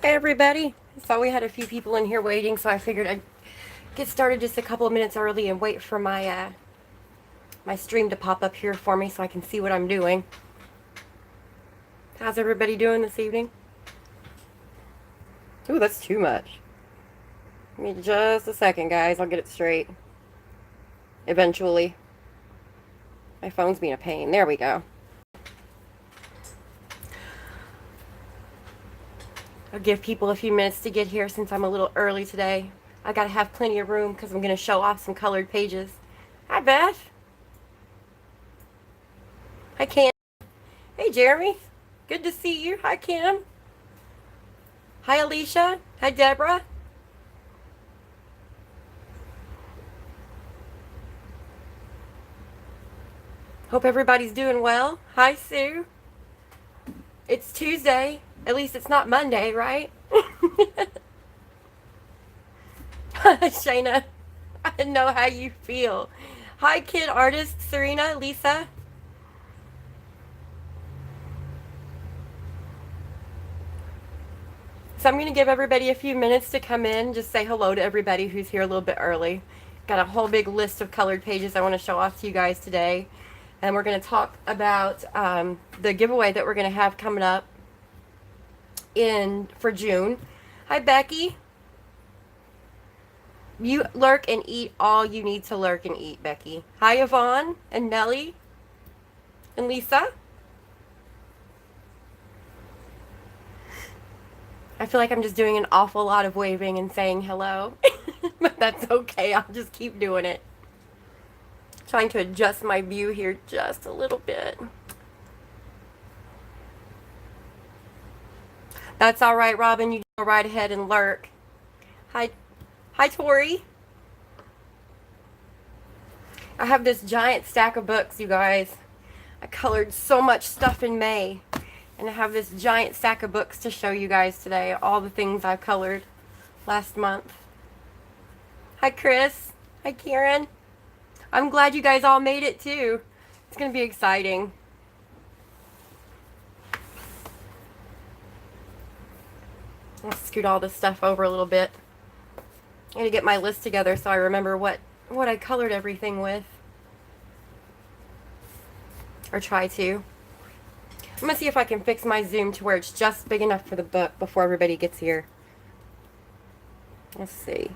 Hey everybody. So we had a few people in here waiting, so I figured I'd get started just a couple of minutes early and wait for my stream to pop up here for me so I can see what I'm doing. How's everybody doing this evening? Ooh, that's too much. Give me just a second, guys. I'll get it straight. Eventually. My phone's being a pain. There we go. I'll give people a few minutes to get here since I'm a little early today. I gotta have plenty of room because I'm gonna show off some colored pages. Hi, Beth. Hi, Cam. Hey, Jeremy. Good to see you. Hi, Kim. Hi, Alicia. Hi, Deborah. Hope everybody's doing well. Hi, Sue. It's Tuesday. At least it's not Monday, right? Shayna, I know how you feel. Hi, kid artist Serena, Lisa. So I'm going to give everybody a few minutes to come in, just say hello to everybody who's here a little bit early. Got a whole big list of colored pages I want to show off to you guys today. And we're going to talk about the giveaway that we're going to have coming up for June. Hi, Becky. You lurk and eat all you need to lurk and eat, Becky. Hi, Yvonne and Nellie and Lisa. I feel like I'm just doing an awful lot of waving and saying hello, but that's okay. I'll just keep doing it. Trying to adjust my view here just a little bit. That's all right, Robin. You go right ahead and lurk. Hi, Tori. I have this giant stack of books, you guys. I colored so much stuff in May. And I have this giant stack of books to show you guys today. All the things I colored last month. Hi, Chris. Hi, Karen. I'm glad you guys all made it, too. It's going to be exciting. I'll scoot all this stuff over a little bit. I need to get my list together so I remember what I colored everything with. Or try to. I'm going to see if I can fix my zoom to where it's just big enough for the book before everybody gets here. Let's see.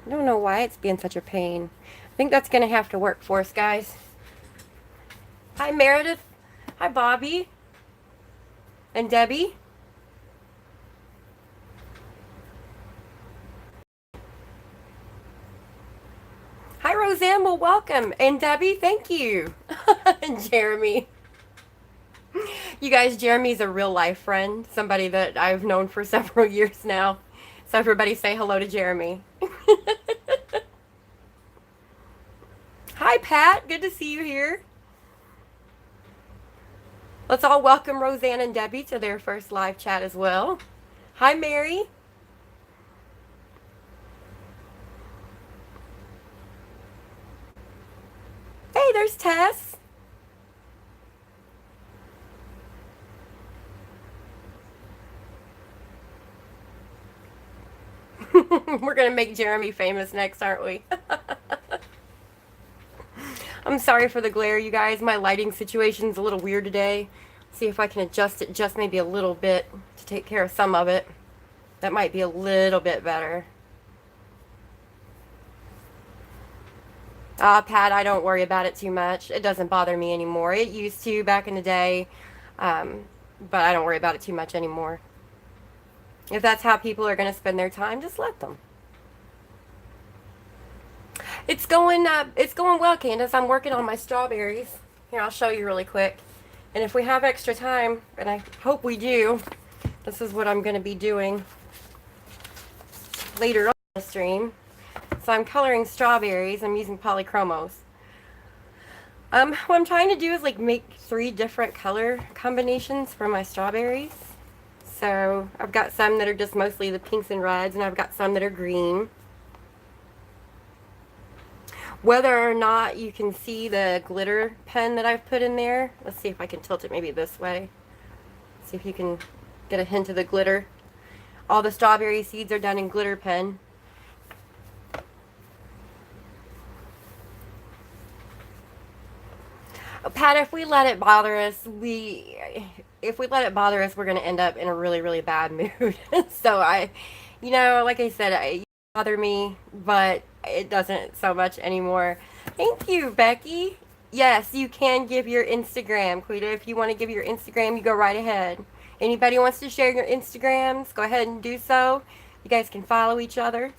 I don't know why it's being such a pain. I think that's going to have to work for us, guys. Hi, Meredith. Hi, Bobby. And Debbie. Hi, Roseanne. Well, welcome. And Debbie, thank you. And Jeremy. You guys, Jeremy's a real life friend. Somebody that I've known for several years now. So everybody say hello to Jeremy. Hi, Pat. Good to see you here. Let's all welcome Roseanne and Debbie to their first live chat as well. Hi, Mary. Hey, there's Tess. We're going to make Jeremy famous next, aren't we? I'm sorry for the glare, you guys. My lighting situation's a little weird today. See if I can adjust it just maybe a little bit to take care of some of it. That might be a little bit better. Pat, I don't worry about it too much. It doesn't bother me anymore. It used to back in the day, but I don't worry about it too much anymore. If that's how people are going to spend their time, just let them. It's going well, Candace. I'm working on my strawberries. Here, I'll show you really quick. And if we have extra time, and I hope we do, this is what I'm going to be doing later on the stream. So I'm coloring strawberries. I'm using polychromos. What I'm trying to do is like make 3 different color combinations for my strawberries. So I've got some that are just mostly the pinks and reds, and I've got some that are green. Whether or not you can see the glitter pen that I've put in there, let's see if I can tilt it maybe this way. See if you can get a hint of the glitter. All the strawberry seeds are done in glitter pen. Pat, if we let it bother us, if we let it bother us, we're going to end up in a really, really bad mood. So like I said, it bother me, but it doesn't so much anymore. Thank you, Becky. Yes, you can give your Instagram, Quita. If you want to give your Instagram, you go right ahead. Anybody wants to share your Instagrams, go ahead and do so. You guys can follow each other.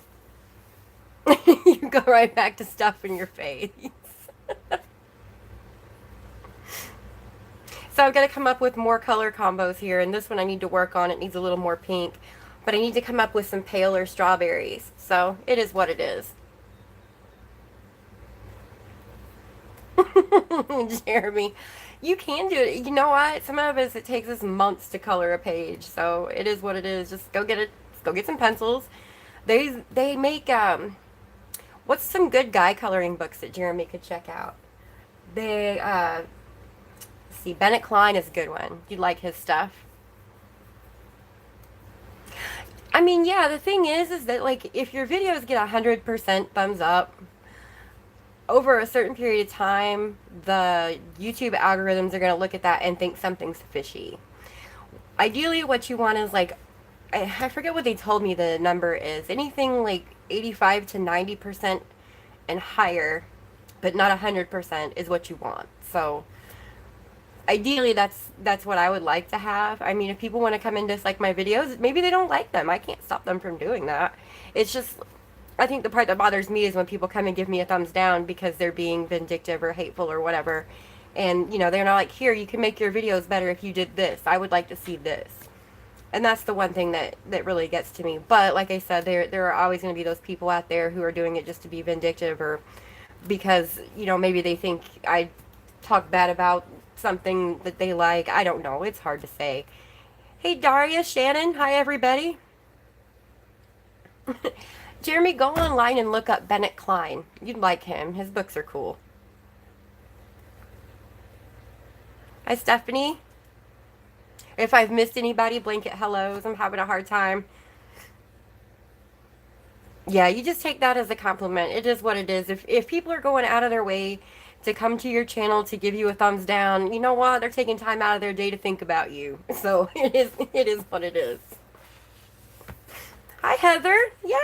You go right back to stuff in your face. So I've got to come up with more color combos here, and this one I need to work on. It needs a little more pink, but I need to come up with some paler strawberries. So it is what it is. Jeremy, you can do it. You know what? Some of us, it takes us months to color a page, so it is what it is. Just go get it. Go get some pencils. They make what's some good guy coloring books that Jeremy could check out? They see, Bennett Klein is a good one. You'd like his stuff. I mean, yeah, the thing is that, like, if your videos get 100% thumbs up, over a certain period of time, the YouTube algorithms are going to look at that and think something's fishy. Ideally, what you want is, like, I forget what they told me the number is. Anything like 85 to 90% and higher, but not 100% is what you want. So ideally, that's what I would like to have. I mean, if people want to come and dislike my videos, maybe they don't like them. I can't stop them from doing that. It's just, I think the part that bothers me is when people come and give me a thumbs down because they're being vindictive or hateful or whatever. And, you know, they're not like, here, you can make your videos better if you did this. I would like to see this. And that's the one thing that really gets to me. But like I said, there are always going to be those people out there who are doing it just to be vindictive, or because, you know, maybe they think I talk bad about something that they like. I don't know. It's hard to say. Hey, Daria, Shannon. Hi, everybody. Jeremy, go online and look up Bennett Klein. You'd like him. His books are cool. Hi, Stephanie. If I've missed anybody, blanket hellos. I'm having a hard time. Yeah, you just take that as a compliment. It is what it is. If people are going out of their way to come to your channel to give you a thumbs down, you know what? They're taking time out of their day to think about you. So it is what it is. Hi, Heather. Yay!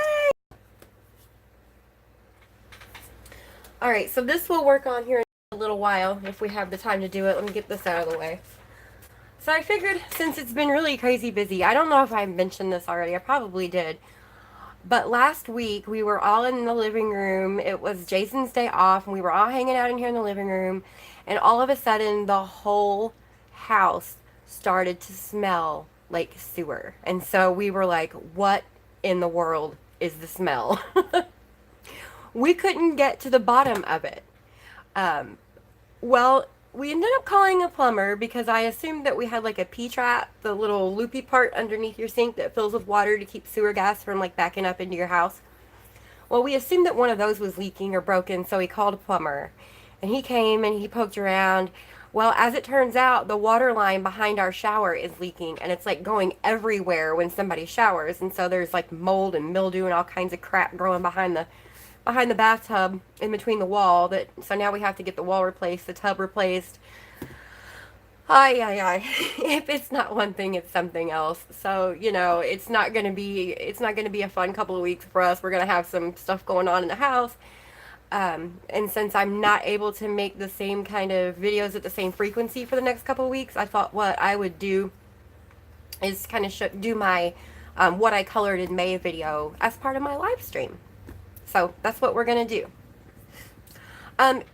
All right, so this will work on here in a little while if we have the time to do it. Let me get this out of the way. So I figured, since it's been really crazy busy, I don't know if I mentioned this already, I probably did, but last week we were all in the living room. It was Jason's day off, and we were all hanging out in here in the living room, and all of a sudden the whole house started to smell like sewer. And so we were like, what in the world is the smell? We couldn't get to the bottom of it. Well, we ended up calling a plumber because I assumed that we had like a P-trap, the little loopy part underneath your sink that fills with water to keep sewer gas from like backing up into your house. Well, we assumed that one of those was leaking or broken, so we called a plumber. And he came and he poked around. Well, as it turns out, the water line behind our shower is leaking, and it's like going everywhere when somebody showers. And so there's like mold and mildew and all kinds of crap growing behind the bathtub in between the wall. So now we have to get the wall replaced, the tub replaced. Ay. If it's not one thing, it's something else. So, you know, it's not going to be a fun couple of weeks for us. We're going to have some stuff going on in the house. And since I'm not able to make the same kind of videos at the same frequency for the next couple of weeks, I thought what I would do is kind of do my what I colored in May video as part of my live stream. So that's what we're going to do.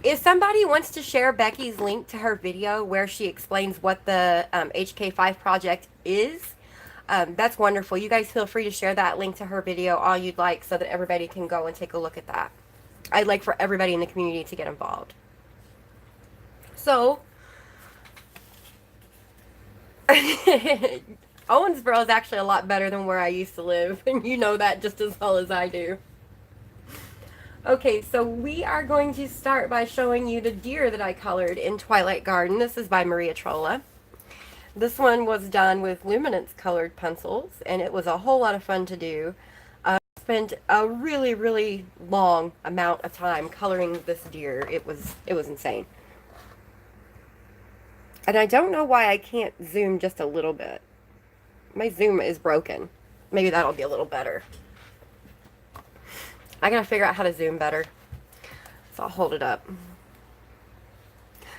If somebody wants to share Becky's link to her video where she explains what the HK5 project is, that's wonderful. You guys feel free to share that link to her video all you'd like so that everybody can go and take a look at that. I'd like for everybody in the community to get involved. So, Owensboro is actually a lot better than where I used to live, and you know that just as well as I do. Okay, so we are going to start by showing you the deer that I colored in Twilight Garden. This is by Maria Trolla. This one was done with luminance colored pencils, and it was a whole lot of fun to do. I spent a really, really long amount of time coloring this deer. It was insane. And I don't know why I can't zoom just a little bit. My zoom is broken. Maybe that'll be a little better. I gotta figure out how to zoom better. So I'll hold it up.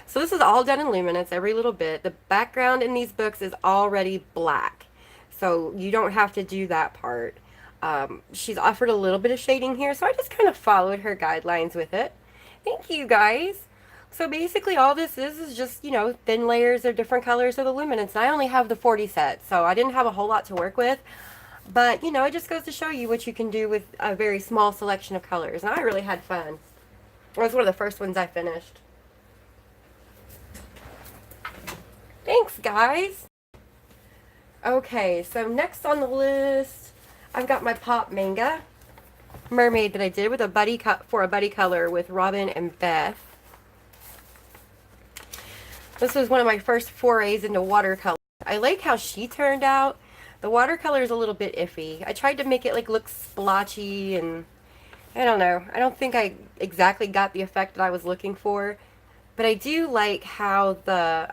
So this is all done in luminance, every little bit. The background in these books is already black, so you don't have to do that part. She's offered a little bit of shading here, so I just kind of followed her guidelines with it. Thank you, guys. So basically all this is just, you know, thin layers of different colors of the luminance. And I only have the 40 set, so I didn't have a whole lot to work with. But, you know, it just goes to show you what you can do with a very small selection of colors. And I really had fun. It was one of the first ones I finished. Thanks, guys. Okay, so next on the list, I've got my Pop Manga mermaid that I did with a buddy color with Robin and Beth. This was one of my first forays into watercolor. I like how she turned out. The watercolor is a little bit iffy. I tried to make it like look splotchy, and I don't know. I don't think I exactly got the effect that I was looking for. But I do like how the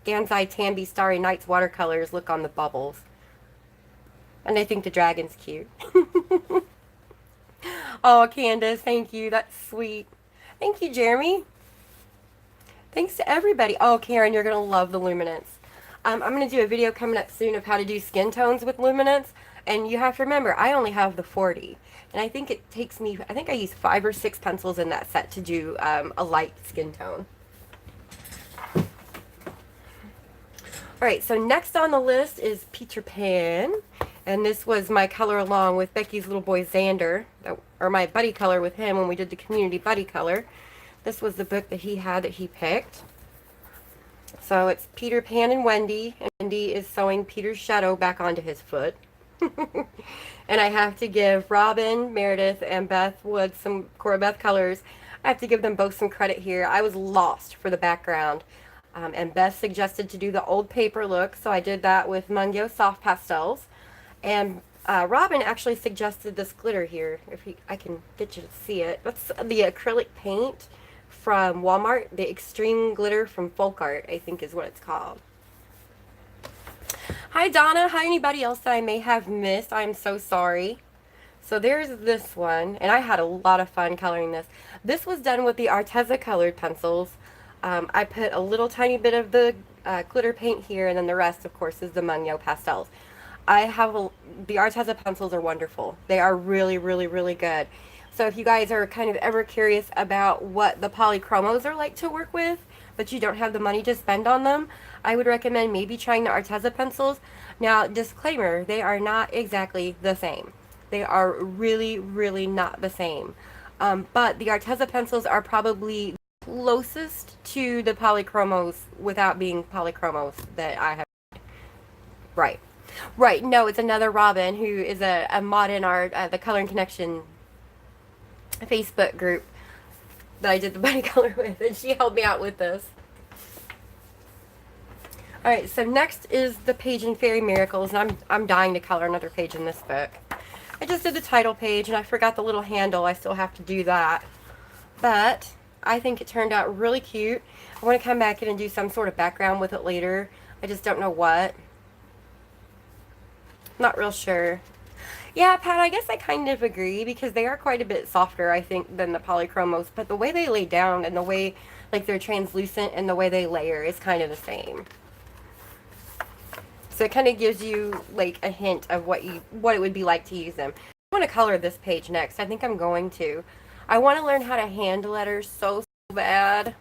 Gansai Tambi Starry Nights watercolors look on the bubbles. And I think the dragon's cute. Oh, Candace, thank you. That's sweet. Thank you, Jeremy. Thanks to everybody. Oh, Karen, you're going to love the luminance. I'm going to do a video coming up soon of how to do skin tones with luminance. And you have to remember, I only have the 40. And I think it takes me, I think I use 5 or 6 pencils in that set to do a light skin tone. Alright, so next on the list is Peter Pan. And this was my color along with Becky's little boy Xander, or my buddy color with him when we did the community buddy color. This was the book that he had that he picked. So it's Peter Pan and Wendy. And Wendy is sewing Peter's shadow back onto his foot. And I have to give Robin, Meredith, and Beth Wood some Cora Beth colors. I have to give them both some credit here. I was lost for the background. And Beth suggested to do the old paper look, so I did that with Mungyo Soft Pastels. And Robin actually suggested this glitter here, if I can get you to see it. That's the acrylic paint from Walmart, the Extreme Glitter from Folk Art, I think is what it's called. Hi Donna, hi anybody else that I may have missed, I'm so sorry. So there's this one, and I had a lot of fun coloring this. This was done with the Arteza colored pencils. I put a little tiny bit of the glitter paint here, and then the rest, of course, is the Mungyo pastels. The Arteza pencils are wonderful. They are really, really, really good. So if you guys are kind of ever curious about what the polychromos are like to work with, but you don't have the money to spend on them, I would recommend maybe trying the Arteza pencils. Now, disclaimer, they are not exactly the same. They are really, really not the same. But the Arteza pencils are probably closest to the polychromos without being polychromos that I have. Right. Right. No, it's another Robin who is a mod in our the Coloring Connection Facebook group that I did the buddy color with, and she helped me out with this. Alright, so next is the page in Fairy Miracles, and I'm dying to color another page in this book. I just did the title page, and I forgot the little handle. I still have to do that. But I think it turned out really cute. I want to come back in and do some sort of background with it later. I just don't know what. Not real sure. Yeah, Pat, I guess I kind of agree, because they are quite a bit softer, I think, than the polychromos. But the way they lay down and the way, like, they're translucent and the way they layer is kind of the same. So it kind of gives you, like, a hint of what it would be like to use them. I want to color this page next. I think I'm going to. I want to learn how to hand letters so bad,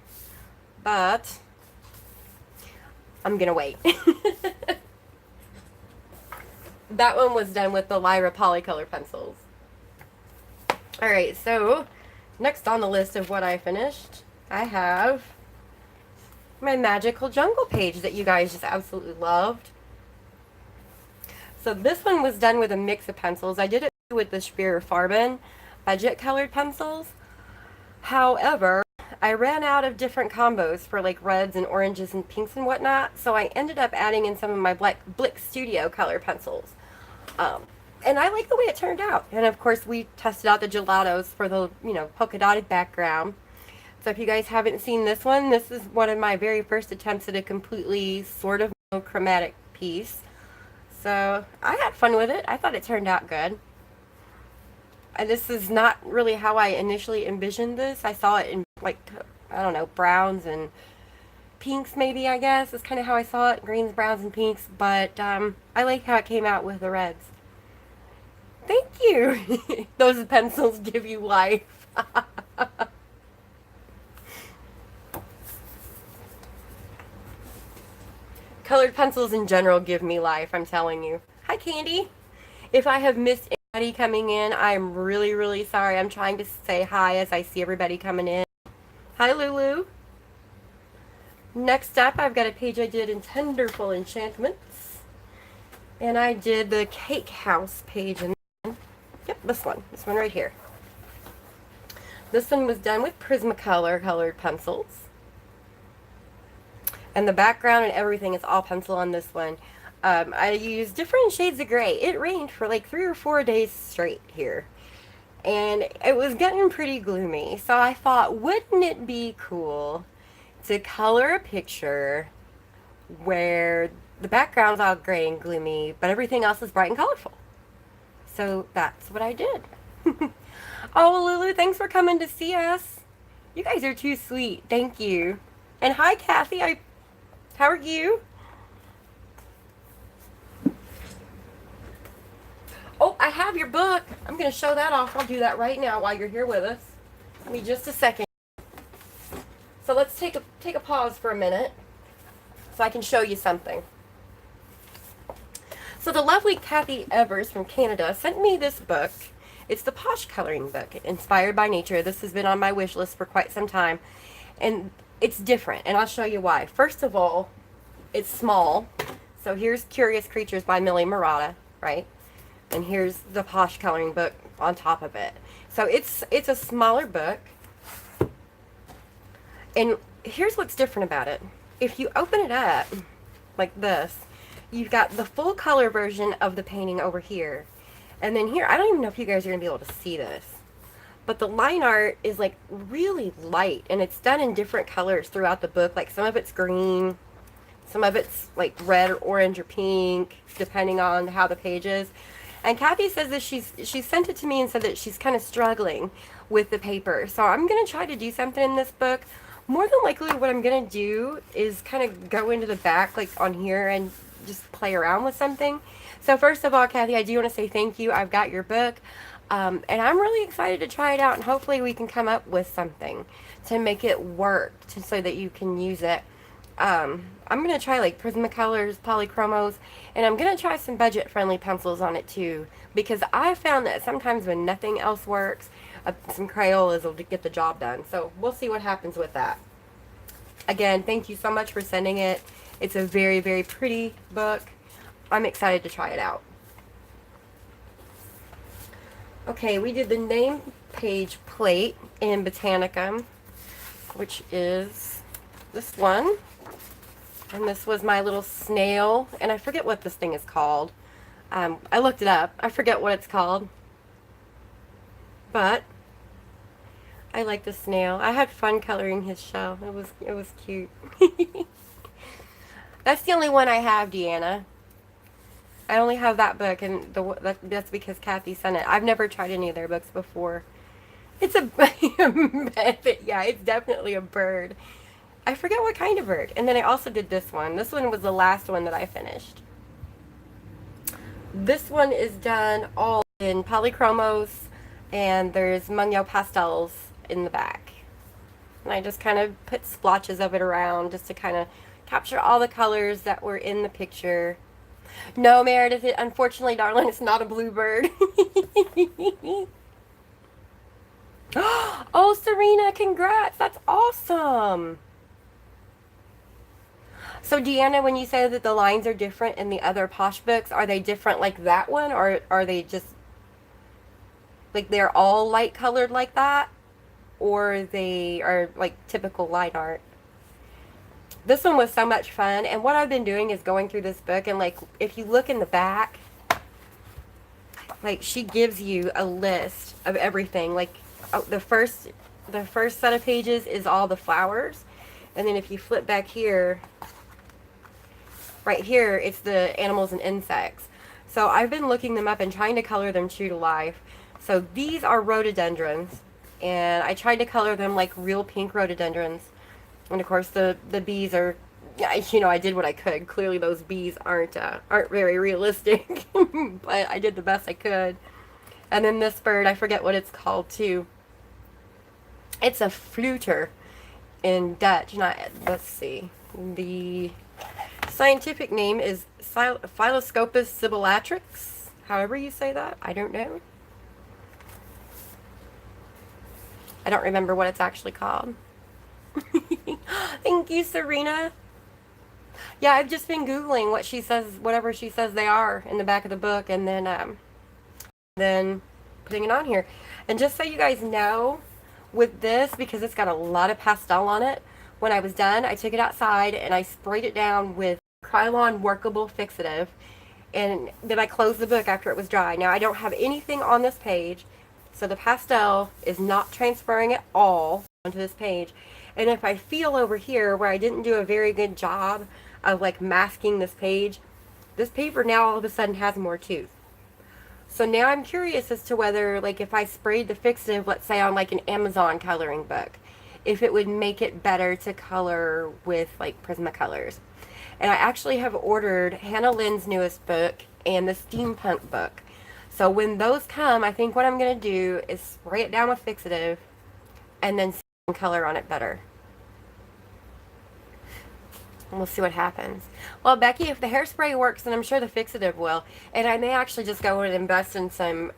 but I'm going to wait. That one was done with the Lyra Polycolor pencils. Alright, so next on the list of what I finished, I have my Magical Jungle page that you guys just absolutely loved. So this one was done with a mix of pencils. I did it with the Spear Farben budget colored pencils. However, I ran out of different combos for like reds and oranges and pinks and whatnot, so I ended up adding in some of my Blick Studio color pencils. And I like the way it turned out. And of course, we tested out the gelatos for the, polka dotted background. So if you guys haven't seen this one, this is one of my very first attempts at a completely sort of monochromatic piece. So I had fun with it. I thought it turned out good. And this is not really how I initially envisioned this. I saw it in like, I don't know, browns and pinks maybe, I guess. Is kind of how I saw it. Greens, browns, and pinks. But I like how it came out with the reds. Thank you. Those pencils give you life. Colored pencils in general give me life, I'm telling you. Hi, Candy. If I have missed anybody coming in, I'm really, really sorry. I'm trying to say hi as I see everybody coming in. Hi, Lulu. Next up, I've got a page I did in Tenderful Enchantments. And I did the Cake House page. Yep, this one right here. This one was done with Prismacolor colored pencils. And the background and everything is all pencil on this one. I used different shades of gray. It rained for like 3 or 4 days straight here. And it was getting pretty gloomy. So I thought, wouldn't it be cool to color a picture where the background's all gray and gloomy, but everything else is bright and colorful? So that's what I did. Oh, Lulu, thanks for coming to see us. You guys are too sweet. Thank you. And hi, Kathy. How are you? Oh, I have your book. I'm going to show that off. I'll do that right now while you're here with us. Give me just a second. So let's take a pause for a minute so I can show you something. So the lovely Kathy Evers from Canada sent me this book. It's the Posh Coloring Book, Inspired by Nature. This has been on my wish list for quite some time. And it's different, and I'll show you why. First of all, it's small. So here's Curious Creatures by Millie Murata, right? And here's the Posh Coloring Book on top of it. So it's a smaller book. And here's what's different about it. If you open it up like this, you've got the full color version of the painting over here. And then here, I don't even know if you guys are going to be able to see this, but the line art is like really light, and it's done in different colors throughout the book. Like some of it's green, some of it's like red or orange or pink, depending on how the page is. And Kathy says that she sent it to me and said that she's kind of struggling with the paper. So I'm going to try to do something in this book. More than likely what I'm going to do is kind of go into the back like on here and just play around with something. So first of all, Kathy, I do want to say thank you. I've got your book. And I'm really excited to try it out, and hopefully we can come up with something to make it work so that you can use it. I'm going to try like Prismacolors, Polychromos, and I'm going to try some budget-friendly pencils on it too, because I found that sometimes when nothing else works, some Crayolas will get the job done. So we'll see what happens with that. Again, thank you so much for sending it. It's a very, very pretty book. I'm excited to try it out. Okay, we did the name page plate in Botanicum, which is this one. And this was my little snail, and I forget what this thing is called. I looked it up. I forget what it's called. But I like the snail. I had fun coloring his shell. It was cute. That's the only one I have, Deanna. I only have that book, and that's because Kathy sent it. I've never tried any of their books before. It's a yeah, it's definitely a bird. I forget what kind of bird. And then I also did this one. This one was the last one that I finished. This one is done all in Polychromos, and there's Mungyo pastels in the back. And I just kind of put splotches of it around just to kind of capture all the colors that were in the picture. No, Meredith, unfortunately, darling, it's not a bluebird. Oh, Serena, congrats. That's awesome. So, Deanna, when you say that the lines are different in the other Posh books, are they different like that one, or are they just, like, they're all light colored like that? or they are like typical line art. This one was so much fun, and what I've been doing is going through this book, and like if you look in the back, like she gives you a list of everything. Like the first set of pages is all the flowers, and then if you flip back here, right here, it's the animals and insects. So I've been looking them up and trying to color them true to life. So these are rhododendrons, and I tried to color them like real pink rhododendrons. And of course the bees are, you know, I did what I could. Clearly those bees aren't very realistic, but I did the best I could. And then this bird, I forget what it's called too. It's a fluter in Dutch. Let's see. The scientific name is Phylloscopus sibyllatrix. However you say that, I don't know. I don't remember what it's actually called. Thank you, Serena. Yeah, I've just been Googling what she says, whatever she says they are in the back of the book, and then putting it on here. And just so you guys know, with this, because it's got a lot of pastel on it, when I was done, I took it outside and I sprayed it down with Krylon workable fixative, and then I closed the book after it was dry. Now I don't have anything on this page, so the pastel is not transferring at all onto this page. And if I feel over here where I didn't do a very good job of like masking this page, this paper now all of a sudden has more tooth. So now I'm curious as to whether, like, if I sprayed the fixative, let's say on like an Amazon coloring book, if it would make it better to color with like Prismacolors. And I actually have ordered Hannah Lynn's newest book and the steampunk book. So when those come, I think what I'm going to do is spray it down with fixative and then color on it better. And we'll see what happens. Well, Becky, if the hairspray works, then I'm sure the fixative will. And I may actually just go and invest in some...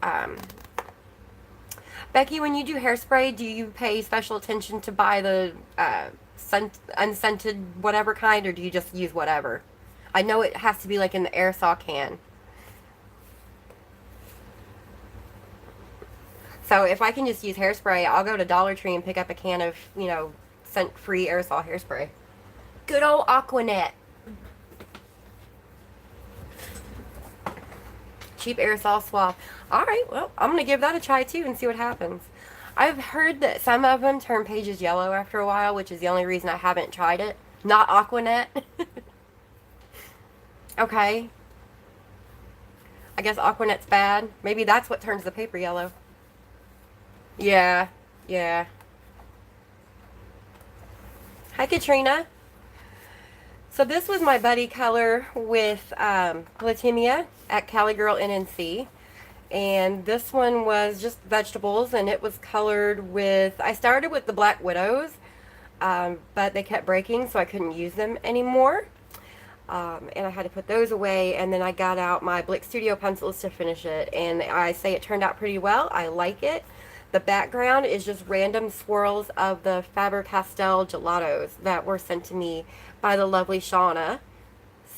Becky, when you do hairspray, do you pay special attention to buy the unscented whatever kind, or do you just use whatever? I know it has to be like in the aerosol can. So if I can just use hairspray, I'll go to Dollar Tree and pick up a can of, you know, scent-free aerosol hairspray. Good old Aquanet. Cheap aerosol swab. Alright, well, I'm going to give that a try too and see what happens. I've heard that some of them turn pages yellow after a while, which is the only reason I haven't tried it. Not Aquanet. Okay. I guess Aquanet's bad. Maybe that's what turns the paper yellow. Yeah, yeah. Hi, Katrina. So this was my buddy color with Glatimia at Cali Girl NNC. And this one was just vegetables, and it was colored with, I started with the Black Widows, but they kept breaking, so I couldn't use them anymore. And I had to put those away, and then I got out my Blick Studio pencils to finish it, and I say it turned out pretty well. I like it. The background is just random swirls of the Faber-Castell gelatos that were sent to me by the lovely Shauna.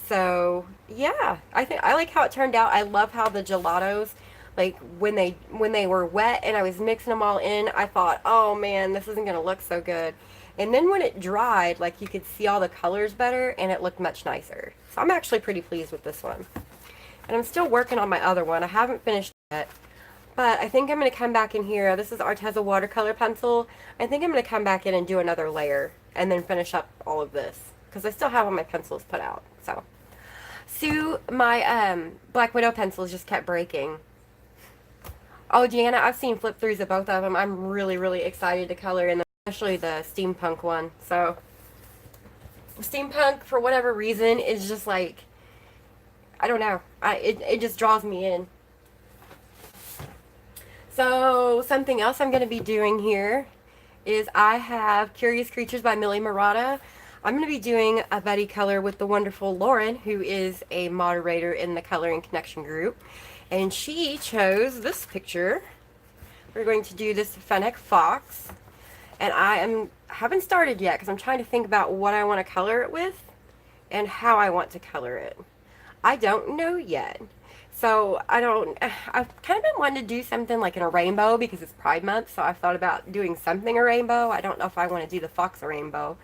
So yeah, I like how it turned out. I love how the gelatos, like when they were wet and I was mixing them all in, I thought, oh man, this isn't gonna look so good. And then when it dried, like you could see all the colors better and it looked much nicer. So I'm actually pretty pleased with this one. And I'm still working on my other one. I haven't finished yet. But I think I'm going to come back in here. This is Arteza watercolor pencil. I think I'm going to come back in and do another layer and then finish up all of this, because I still have all my pencils put out. So Sue, my Black Widow pencils just kept breaking. Oh, Gianna, I've seen flip throughs of both of them. I'm really, really excited to color in them, especially the steampunk one. So steampunk, for whatever reason, is just like, I don't know. It just draws me in. So something else I'm going to be doing here is I have Curious Creatures by Millie Murata. I'm going to be doing a buddy color with the wonderful Lauren, who is a moderator in the Coloring Connection group. And she chose this picture. We're going to do this Fennec Fox. And haven't started yet because I'm trying to think about what I want to color it with and how I want to color it. I don't know yet. So I've kind of been wanting to do something like in a rainbow because it's Pride Month. So I've thought about doing something a rainbow. I don't know if I want to do the fox a rainbow.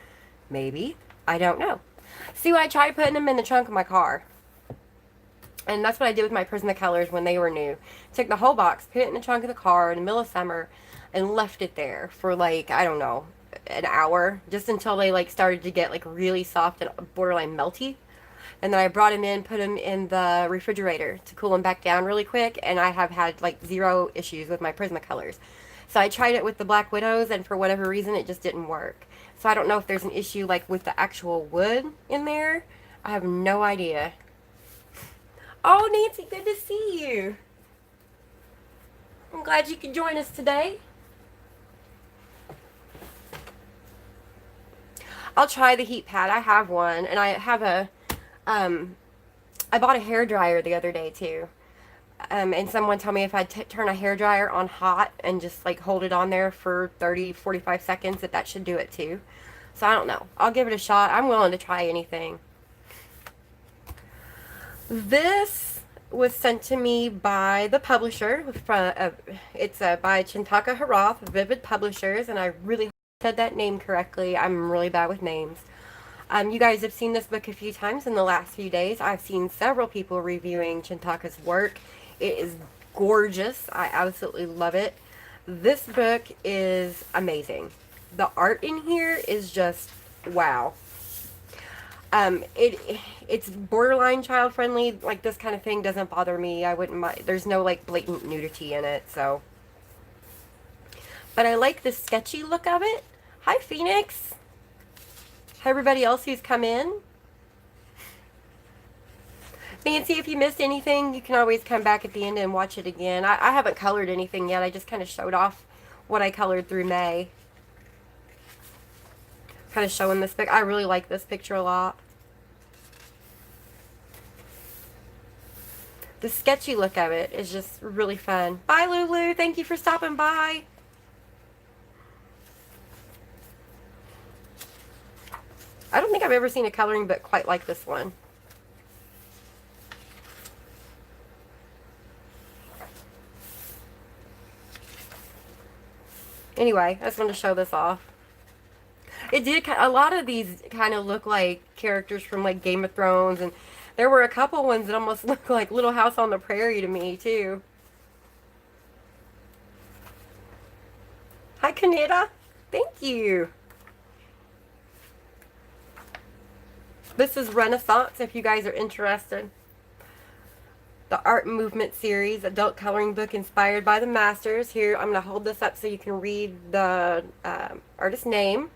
Maybe. I don't know. See, I tried putting them in the trunk of my car. And that's what I did with my Prismacolors when they were new. Took the whole box, put it in the trunk of the car in the middle of summer, and left it there for like, I don't know, an hour. Just until they like started to get like really soft and borderline melty. And then I brought them in, put them in the refrigerator to cool them back down really quick. And I have had like 0 issues with my Prismacolors. So I tried it with the Black Widows, and for whatever reason, it just didn't work. So I don't know if there's an issue like with the actual wood in there. I have no idea. Oh, Nancy, good to see you. I'm glad you could join us today. I'll try the heat pad. I have one, and I have I bought a hair dryer the other day too. And someone told me if I turn a hair dryer on hot and just like hold it on there for 30-45 seconds, that should do it too. So I don't know. I'll give it a shot. I'm willing to try anything. This was sent to me by the publisher. It's by Chintaka Harath, Vivid Publishers, and I really said that name correctly. I'm really bad with names. You guys have seen this book a few times in the last few days. I've seen several people reviewing Chintaka's work. It is gorgeous. I absolutely love it. This book is amazing. The art in here is just wow. It's borderline child friendly. Like, this kind of thing doesn't bother me. I wouldn't mind. There's no like blatant nudity in it, so. But I like the sketchy look of it. Hi, Phoenix. Hi, everybody else who's come in. Nancy, if you missed anything, you can always come back at the end and watch it again. I haven't colored anything yet. I just kind of showed off what I colored through May. Kind of showing this book. I really like this picture a lot. The sketchy look of it is just really fun. Bye, Lulu. Thank you for stopping by. I don't think I've ever seen a coloring book quite like this one. Anyway, I just wanted to show this off. It did, a lot of these kind of look like characters from like Game of Thrones, and there were a couple ones that almost look like Little House on the Prairie to me too. Hi, Kaneda. Thank you. This is Renaissance if you guys are interested. The Art Movement series, adult coloring book inspired by the masters. Here, I'm going to hold this up so you can read the artist's name.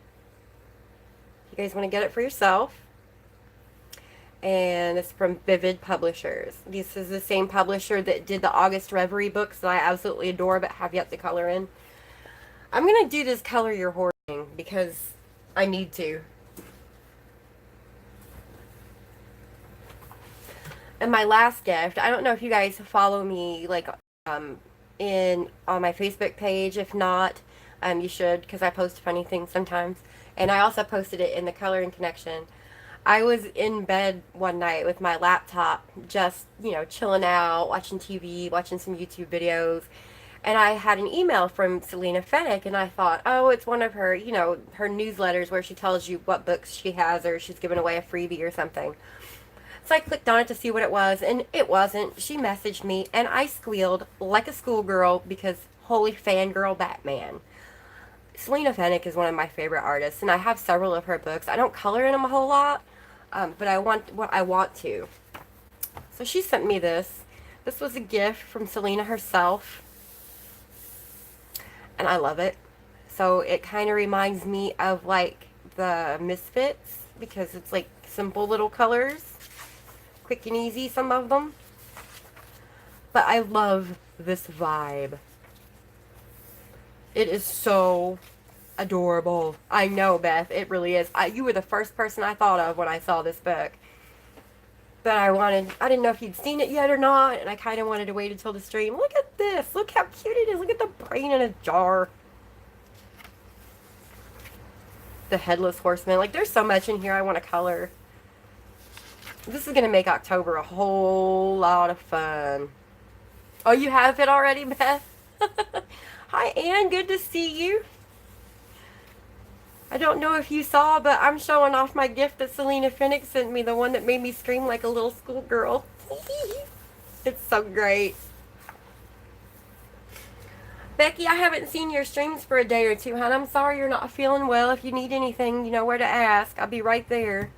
You guys want to get it for yourself. And it's from Vivid Publishers. This is the same publisher that did the August Reverie books that I absolutely adore but have yet to color in. I'm going to do this Color Your Horse thing because I need to. And my last gift, I don't know if you guys follow me like on my Facebook page. If not, you should, because I post funny things sometimes. And I also posted it in the Coloring Connection. I was in bed one night with my laptop, just, you know, chilling out, watching TV, watching some YouTube videos. And I had an email from Selena Fennick, and I thought, oh, it's one of her, you know, her newsletters where she tells you what books she has, or she's giving away a freebie or something. So I clicked on it to see what it was, and it wasn't. She messaged me, and I squealed like a schoolgirl because holy fangirl Batman. Selena Fennick is one of my favorite artists, and I have several of her books. I don't color in them a whole lot, but I want to. So she sent me this. This was a gift from Selena herself, and I love it. So it kind of reminds me of like the Misfits because it's like simple little colors. Quick and easy, some of them. But I love this vibe. It is so adorable. I know, Beth. It really is. You were the first person I thought of when I saw this book. But I didn't know if you'd seen it yet or not. And I kind of wanted to wait until the stream. Look at this. Look how cute it is. Look at the brain in a jar. The Headless Horseman. Like, there's so much in here I want to color. This is going to make October a whole lot of fun. Oh, you have it already, Beth? Hi, Ann. Good to see you. I don't know if you saw, but I'm showing off my gift that Selena Finnick sent me, the one that made me scream like a little schoolgirl. It's so great. Becky, I haven't seen your streams for a day or two, hon. I'm sorry you're not feeling well. If you need anything, you know where to ask. I'll be right there.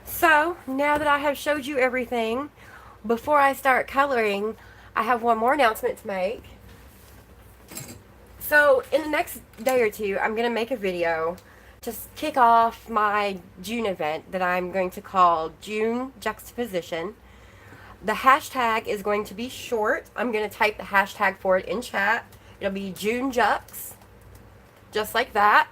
So, now that I have showed you everything, before I start coloring, I have one more announcement to make. So, in the next day or two, I'm going to make a video to kick off my June event that I'm going to call June Juxtaposition. The hashtag is going to be short. I'm going to type the hashtag for it in chat. It'll be June Jux, just like that,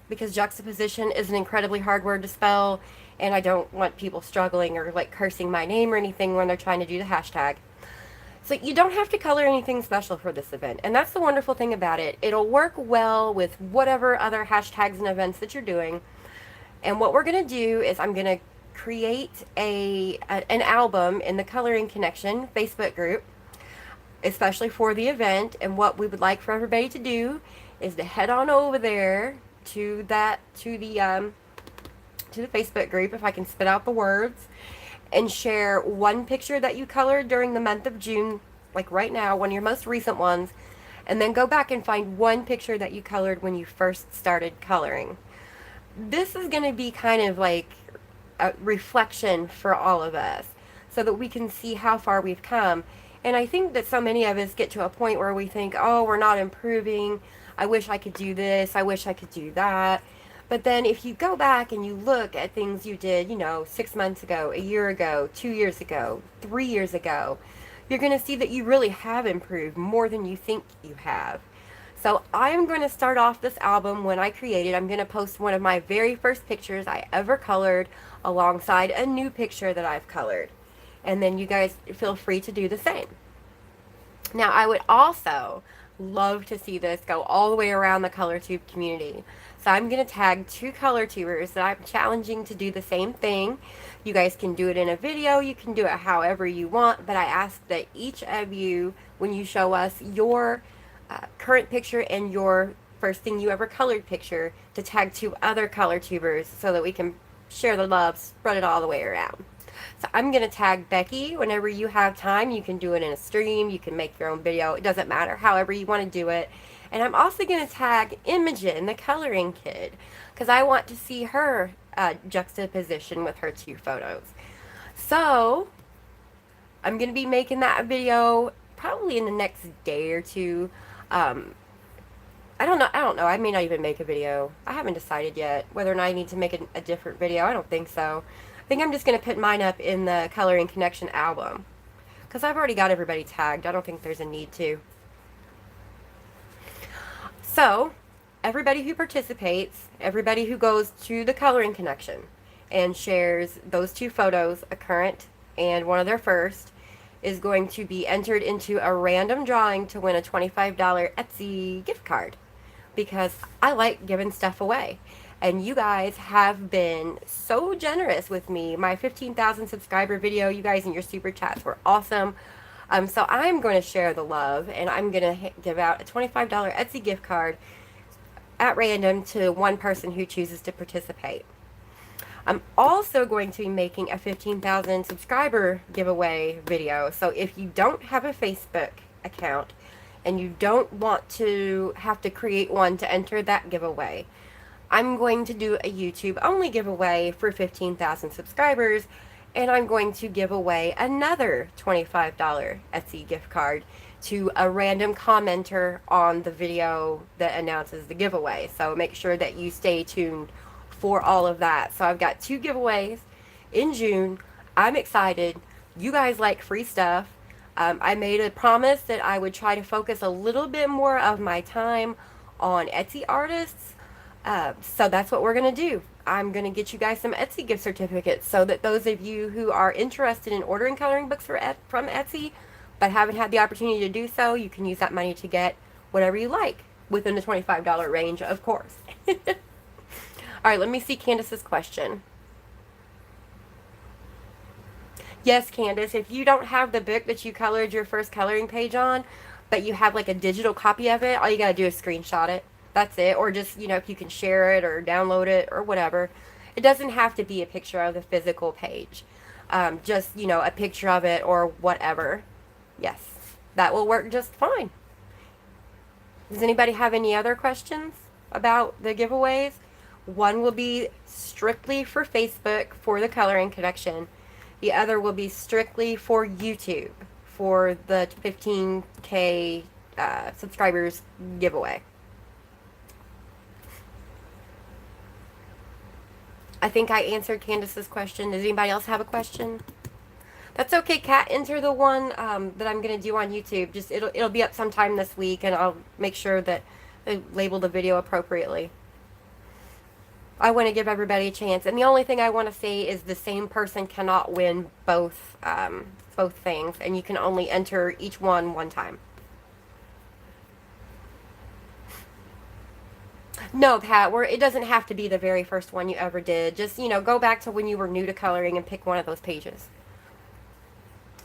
because juxtaposition is an incredibly hard word to spell, and I don't want people struggling or like cursing my name or anything when they're trying to do the hashtag. So you don't have to color anything special for this event, and that's the wonderful thing about it. It'll work well with whatever other hashtags and events that you're doing. And what we're going to do is I'm going to create an album in the Coloring Connection Facebook group, especially for the event. And what we would like for everybody to do is to head on over there to the Facebook group, if I can spit out the words, and share one picture that you colored during the month of June, like right now, one of your most recent ones, and then go back and find one picture that you colored when you first started coloring. This is going to be kind of like a reflection for all of us, so that we can see how far we've come. And I think that so many of us get to a point where we think, oh, we're not improving. I wish I could do this. I wish I could do that. But then if you go back and you look at things you did, 6 months ago, a year ago, 2 years ago, 3 years ago, you're going to see that you really have improved more than you think you have. So I'm going to start off this album when I create it. I'm going to post one of my very first pictures I ever colored alongside a new picture that I've colored. And then you guys feel free to do the same. Now, I would also love to see this go all the way around the ColorTube community. So I'm going to tag 2 ColorTubers that I'm challenging to do the same thing. You guys can do it in a video, you can do it however you want, but I ask that each of you, when you show us your current picture and your first thing you ever colored picture, to tag 2 other ColorTubers so that we can share the love, spread it all the way around. So I'm going to tag Becky whenever you have time. You can do it in a stream, you can make your own video, it doesn't matter, however you want to do it. And I'm also going to tag Imogen, the coloring kid, because I want to see her juxtaposition with her 2 photos. So I'm going to be making that video probably in the next day or two. I don't know. I may not even make a video. I haven't decided yet whether or not I need to make a different video. I don't think so. I think I'm just going to put mine up in the Coloring Connection album, because I've already got everybody tagged. I don't think there's a need to. So, everybody who participates, everybody who goes to the Coloring Connection and shares those 2 photos, a current and one of their first, is going to be entered into a random drawing to win a $25 Etsy gift card, because I like giving stuff away. And you guys have been so generous with me. My 15,000 subscriber video, you guys in your super chats were awesome. So I'm going to share the love, and I'm going to give out a $25 Etsy gift card at random to one person who chooses to participate. I'm also going to be making a 15,000 subscriber giveaway video. So if you don't have a Facebook account and you don't want to have to create one to enter that giveaway, I'm going to do a YouTube only giveaway for 15,000 subscribers, and I'm going to give away another $25 Etsy gift card to a random commenter on the video that announces the giveaway. So make sure that you stay tuned for all of that. So I've got 2 giveaways in June. I'm excited. You guys like free stuff. I made a promise that I would try to focus a little bit more of my time on Etsy artists. So that's what we're going to do. I'm going to get you guys some Etsy gift certificates so that those of you who are interested in ordering coloring books from Etsy but haven't had the opportunity to do so, you can use that money to get whatever you like, within the $25 range, of course. All right, let me see Candace's question. Yes, Candace, if you don't have the book that you colored your first coloring page on, but you have like a digital copy of it, all you gotta do is screenshot it. That's it. Or just, if you can share it or download it or whatever. It doesn't have to be a picture of the physical page. Just, a picture of it or whatever. Yes, that will work just fine. Does anybody have any other questions about the giveaways? One will be strictly for Facebook for the Coloring Connection. The other will be strictly for YouTube for the 15K subscribers giveaway. I think I answered Candace's question. Does anybody else have a question? That's okay, Kat. Enter the one that I'm going to do on YouTube. Just it'll be up sometime this week, and I'll make sure that I label the video appropriately. I want to give everybody a chance, and the only thing I want to say is the same person cannot win both things, and you can only enter each one time. No, Pat, it doesn't have to be the very first one you ever did. Just, go back to when you were new to coloring and pick one of those pages.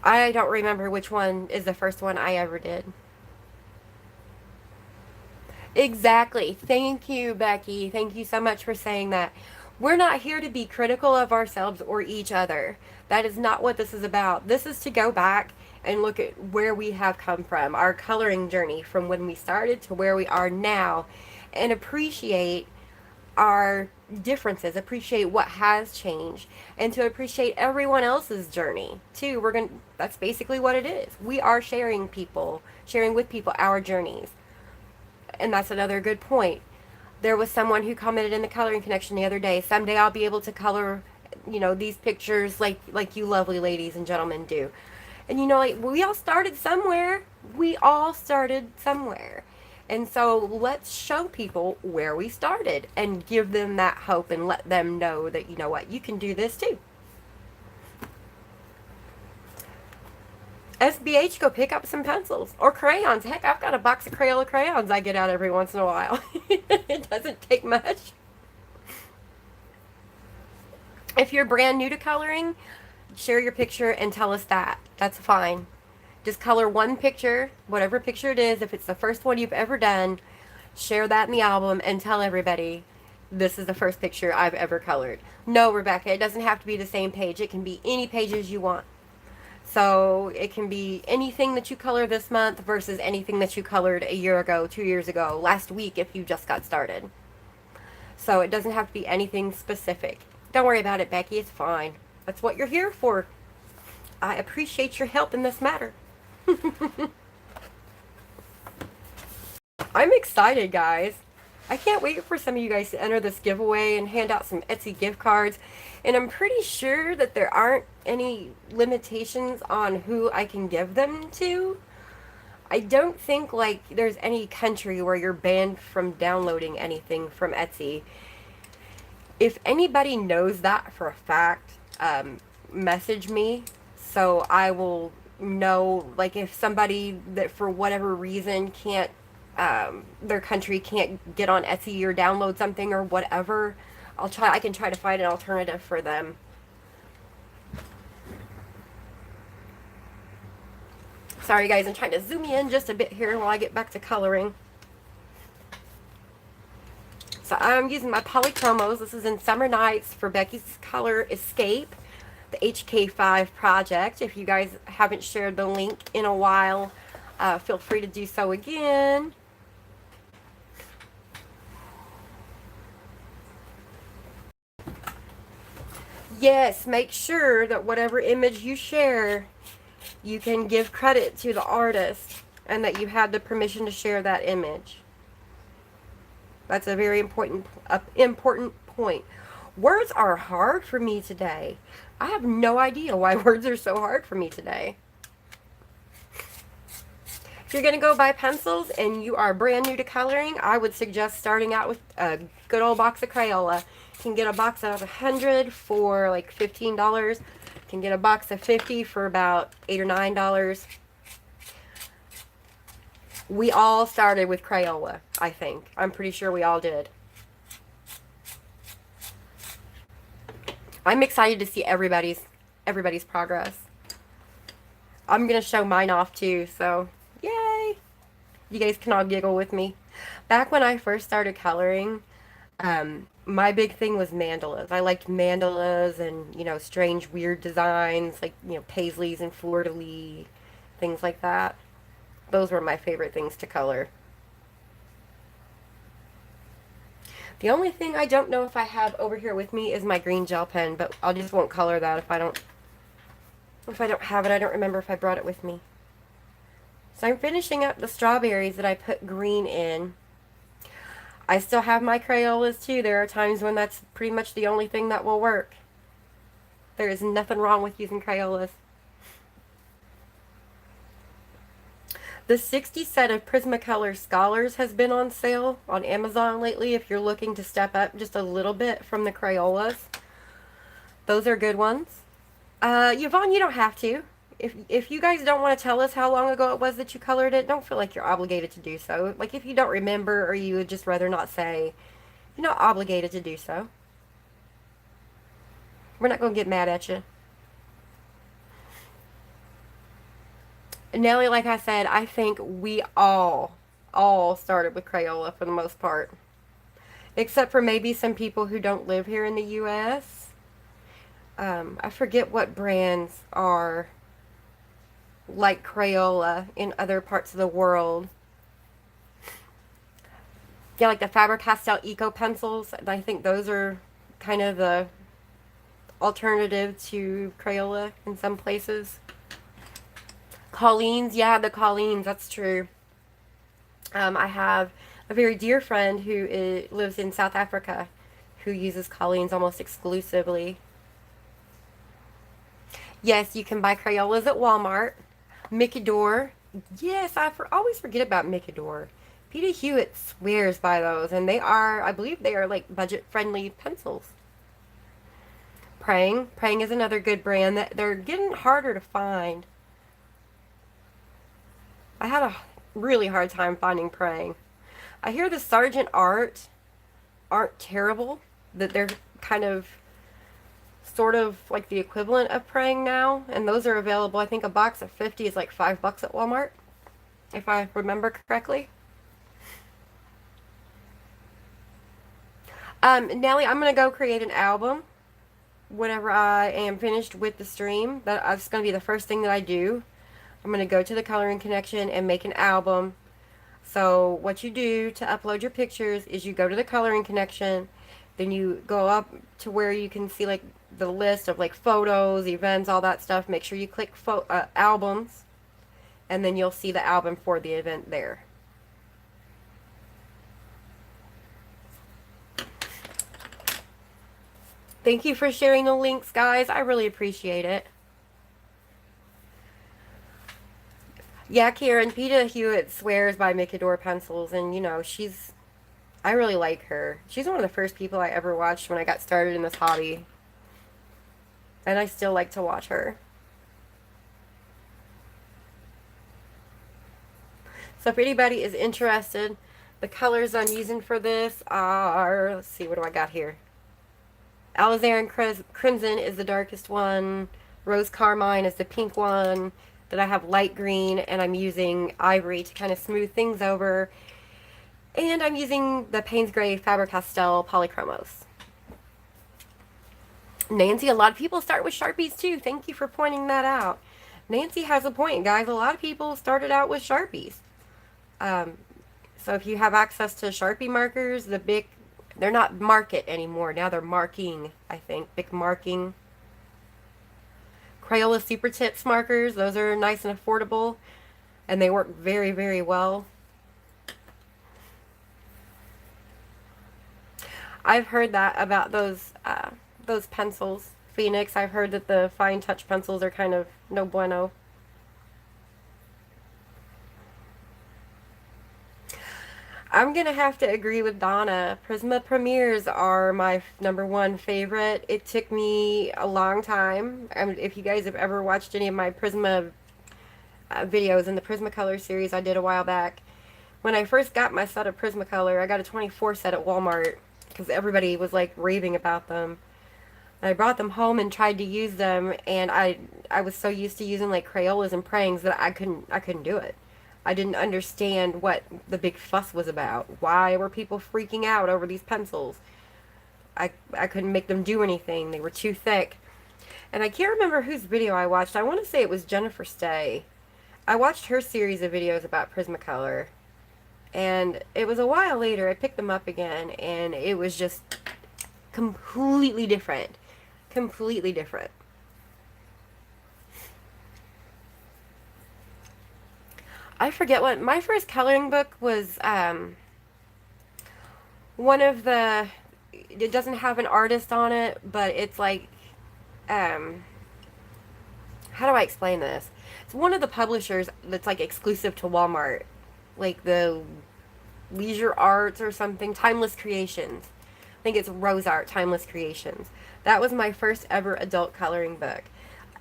I don't remember which one is the first one I ever did. Exactly. Thank you, Becky. Thank you so much for saying that. We're not here to be critical of ourselves or each other. That is not what this is about. This is to go back and look at where we have come from, our coloring journey from when we started to where we are now, and appreciate our differences, appreciate what has changed, and to appreciate everyone else's journey too. That's basically what it is. We are sharing with people our journeys. And that's another good point. There was someone who commented in the Coloring Connection the other day, someday I'll be able to color, these pictures like you lovely ladies and gentlemen do. And we all started somewhere. And so let's show people where we started and give them that hope and let them know that, you can do this too. SBH, go pick up some pencils or crayons. Heck, I've got a box of Crayola crayons I get out every once in a while. It doesn't take much. If you're brand new to coloring, share your picture and tell us that. That's fine. Just color one picture, whatever picture it is. If it's the first one you've ever done, share that in the album and tell everybody, this is the first picture I've ever colored. No, Rebecca, it doesn't have to be the same page. It can be any pages you want. So it can be anything that you color this month versus anything that you colored a year ago, 2 years ago, last week if you just got started. So it doesn't have to be anything specific. Don't worry about it, Becky. It's fine. That's what you're here for. I appreciate your help in this matter. I'm excited, guys. I can't wait for some of you guys to enter this giveaway and hand out some Etsy gift cards. And I'm pretty sure that there aren't any limitations on who I can give them to. I don't think there's any country where you're banned from downloading anything from Etsy. If anybody knows that for a fact, message me so I will know, if somebody that for whatever reason can't, their country can't get on Etsy or download something or whatever, I can try to find an alternative for them. Sorry guys, I'm trying to zoom in just a bit here while I get back to coloring. So I'm using my Polychromos. This is in Summer Nights for Becky's Color Escape, the HK5 project. If you guys haven't shared the link in a while, feel free to do so again. Yes, make sure that whatever image you share, you can give credit to the artist and that you had the permission to share that image. That's a very important point. Words are hard for me today. I have no idea why words are so hard for me today. If you're going to go buy pencils and you are brand new to coloring, I would suggest starting out with a good old box of Crayola. You can get a box of 100 for like $15. You can get a box of 50 for about $8 or $9. We all started with Crayola, I think. I'm pretty sure we all did. I'm excited to see everybody's progress. I'm going to show mine off too, so yay! You guys can all giggle with me. Back when I first started coloring, my big thing was mandalas. I liked mandalas and, you know, strange, weird designs like, you know, paisleys and fleur-de-lis, things like that. Those were my favorite things to color. The only thing I don't know if I have over here with me is my green gel pen, but I just won't color that if I don't have it. I don't remember if I brought it with me. So I'm finishing up the strawberries that I put green in. I still have my Crayolas too. There are times when that's pretty much the only thing that will work. There is nothing wrong with using Crayolas. The 60 set of Prismacolor Scholars has been on sale on Amazon lately if you're looking to step up just a little bit from the Crayolas. Those are good ones. Yvonne, you don't have to. If you guys don't want to tell us how long ago it was that you colored it, don't feel like you're obligated to do so. Like if you don't remember or you would just rather not say, you're not obligated to do so. We're not going to get mad at you. Nellie, like I said, I think we all started with Crayola for the most part. Except for maybe some people who don't live here in the U.S. I forget what brands are like Crayola in other parts of the world. Yeah, like the Faber-Castell Eco pencils. I think those are kind of the alternative to Crayola in some places. Colleen's, yeah, the Colleen's, that's true. I have a very dear friend who lives in South Africa who uses Colleen's almost exclusively. Yes, you can buy Crayolas at Walmart. Micador. Yes, I always forget about Micador. Peter Hewitt swears by those, and they are, I believe they are like budget-friendly pencils. Prang. Prang is another good brand that they're getting harder to find. I had a really hard time finding Prang. I hear the Sargent Art aren't terrible, that they're kind of sort of like the equivalent of Prang now, and those are available. I think a box of 50 is like $5 at Walmart, if I remember correctly. Nellie, I'm going to go create an album whenever I am finished with the stream. That's going to be the first thing that I do. I'm going to go to the Coloring Connection and make an album. So what you do to upload your pictures is you go to the Coloring Connection, then you go up to where you can see like the list of like photos, events, all that stuff. Make sure you click albums, and then you'll see the album for the event there. Thank you for sharing the links, guys. I really appreciate it. Yeah, Karen, Peter Hewitt swears by Micador pencils, and you know, I really like her. She's one of the first people I ever watched when I got started in this hobby. And I still like to watch her. So if anybody is interested, the colors I'm using for this are, let's see, what do I got here? Alizarin Crimson is the darkest one. Rose Carmine is the pink one. Then I have light green, and I'm using ivory to kind of smooth things over. And I'm using the Payne's Gray Faber-Castell Polychromos. Nancy, a lot of people start with Sharpies too. Thank you for pointing that out. Nancy has a point, guys. A lot of people started out with Sharpies. So if you have access to Sharpie markers, the Bic, they're not Market anymore. Now they're Marking, I think. Bic Marking. Crayola Super Tips markers. Those are nice and affordable. And they work very, very well. I've heard that about those pencils. Phoenix, I've heard that the fine touch pencils are kind of no bueno. I'm going to have to agree with Donna. Prisma Premieres are my #1 favorite. It took me a long time. If you guys have ever watched any of my Prisma videos in the Prismacolor series I did a while back, When I first got my set of Prismacolor, I got a 24 set at Walmart because everybody was like raving about them. I brought them home and tried to use them, and I was so used to using like Crayolas and Prangs that I couldn't do it. I didn't understand what the big fuss was about. Why were people freaking out over these pencils? I couldn't make them do anything. They were too thick. And I can't remember whose video I watched. I want to say it was Jennifer Stay. I watched her series of videos about Prismacolor. And it was a while later, I picked them up again, and it was just completely different. Completely different. I forget what, my first coloring book was, one of the, it doesn't have an artist on it, but it's like, how do I explain this? It's one of the publishers that's like exclusive to Walmart. Like the Leisure Arts or something. Timeless Creations. I think it's Rose Art, Timeless Creations. That was my first ever adult coloring book.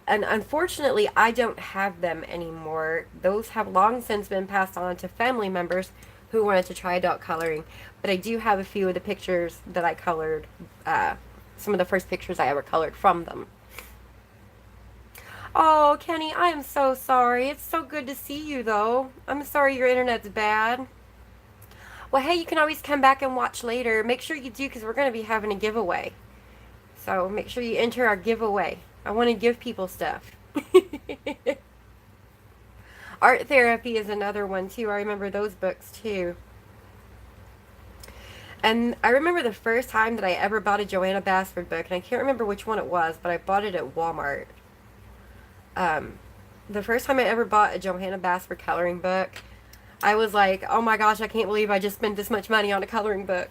And unfortunately, I don't have them anymore. Those have long since been passed on to family members who wanted to try adult coloring. But I do have a few of the pictures that I colored, some of the first pictures I ever colored from them. Oh, Kenny, I am so sorry. It's so good to see you, though. I'm sorry your internet's bad. Well, hey, you can always come back and watch later. Make sure you do, because we're going to be having a giveaway. So make sure you enter our giveaway. I want to give people stuff. Art Therapy is another one, too. I remember those books, too. And I remember the first time that I ever bought a Johanna Basford book, and I can't remember which one it was, but I bought it at Walmart. The first time I ever bought a Johanna Basford coloring book, I was like, oh my gosh, I can't believe I just spent this much money on a coloring book.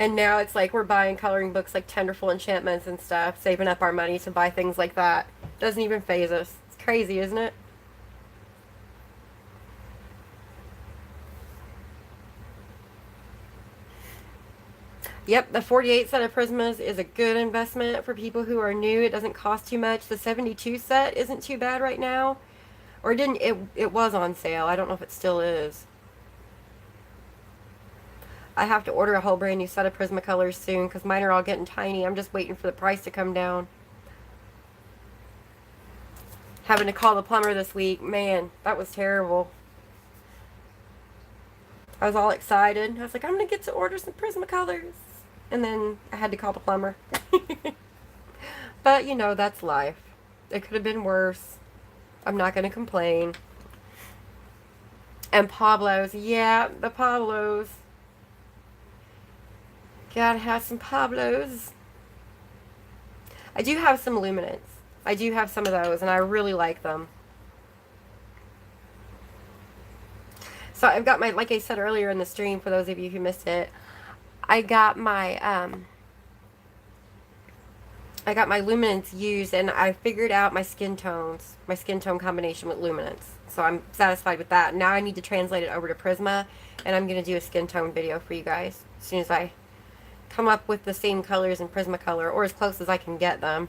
And now it's like we're buying coloring books like Tenderful Enchantments and stuff, saving up our money to buy things like that. Doesn't even faze us. It's crazy, isn't it? Yep, the 48 set of Prismas is a good investment for people who are new. It doesn't cost too much. The 72 set isn't too bad right now. Or it didn't, it was on sale. I don't know if it still is. I have to order a whole brand new set of Prismacolors soon because mine are all getting tiny. I'm just waiting for the price to come down. Having to call the plumber this week. Man, that was terrible. I was all excited. I was like, I'm going to get to order some Prismacolors. And then I had to call the plumber. But, you know, that's life. It could have been worse. I'm not going to complain. And Pablo's. Yeah, the Pablo's. Gotta have some Pablo's. I do have some Luminance. I do have some of those, and I really like them. So I've got my, like I said earlier in the stream, for those of you who missed it, I got my Luminance used, and I figured out my skin tone combination with Luminance. So I'm satisfied with that. Now I need to translate it over to Prisma, and I'm going to do a skin tone video for you guys as soon as I come up with the same colors in Prismacolor, or as close as I can get them.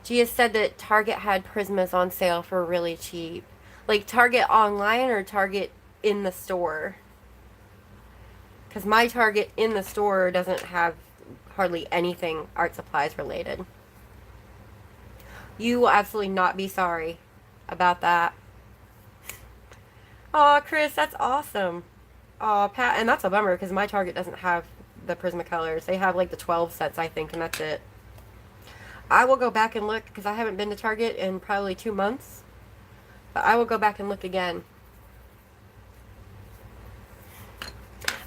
Gia said that Target had Prismas on sale for really cheap. Like Target online or Target in the store? Because my Target in the store doesn't have hardly anything art supplies related. You will absolutely not be sorry about that. Aw, Chris, that's awesome. Aw, Pat, and that's a bummer because my Target doesn't have the Prismacolors. They have like the 12 sets, I think, and that's it. I will go back and look because I haven't been to Target in probably 2 months. But I will go back and look again.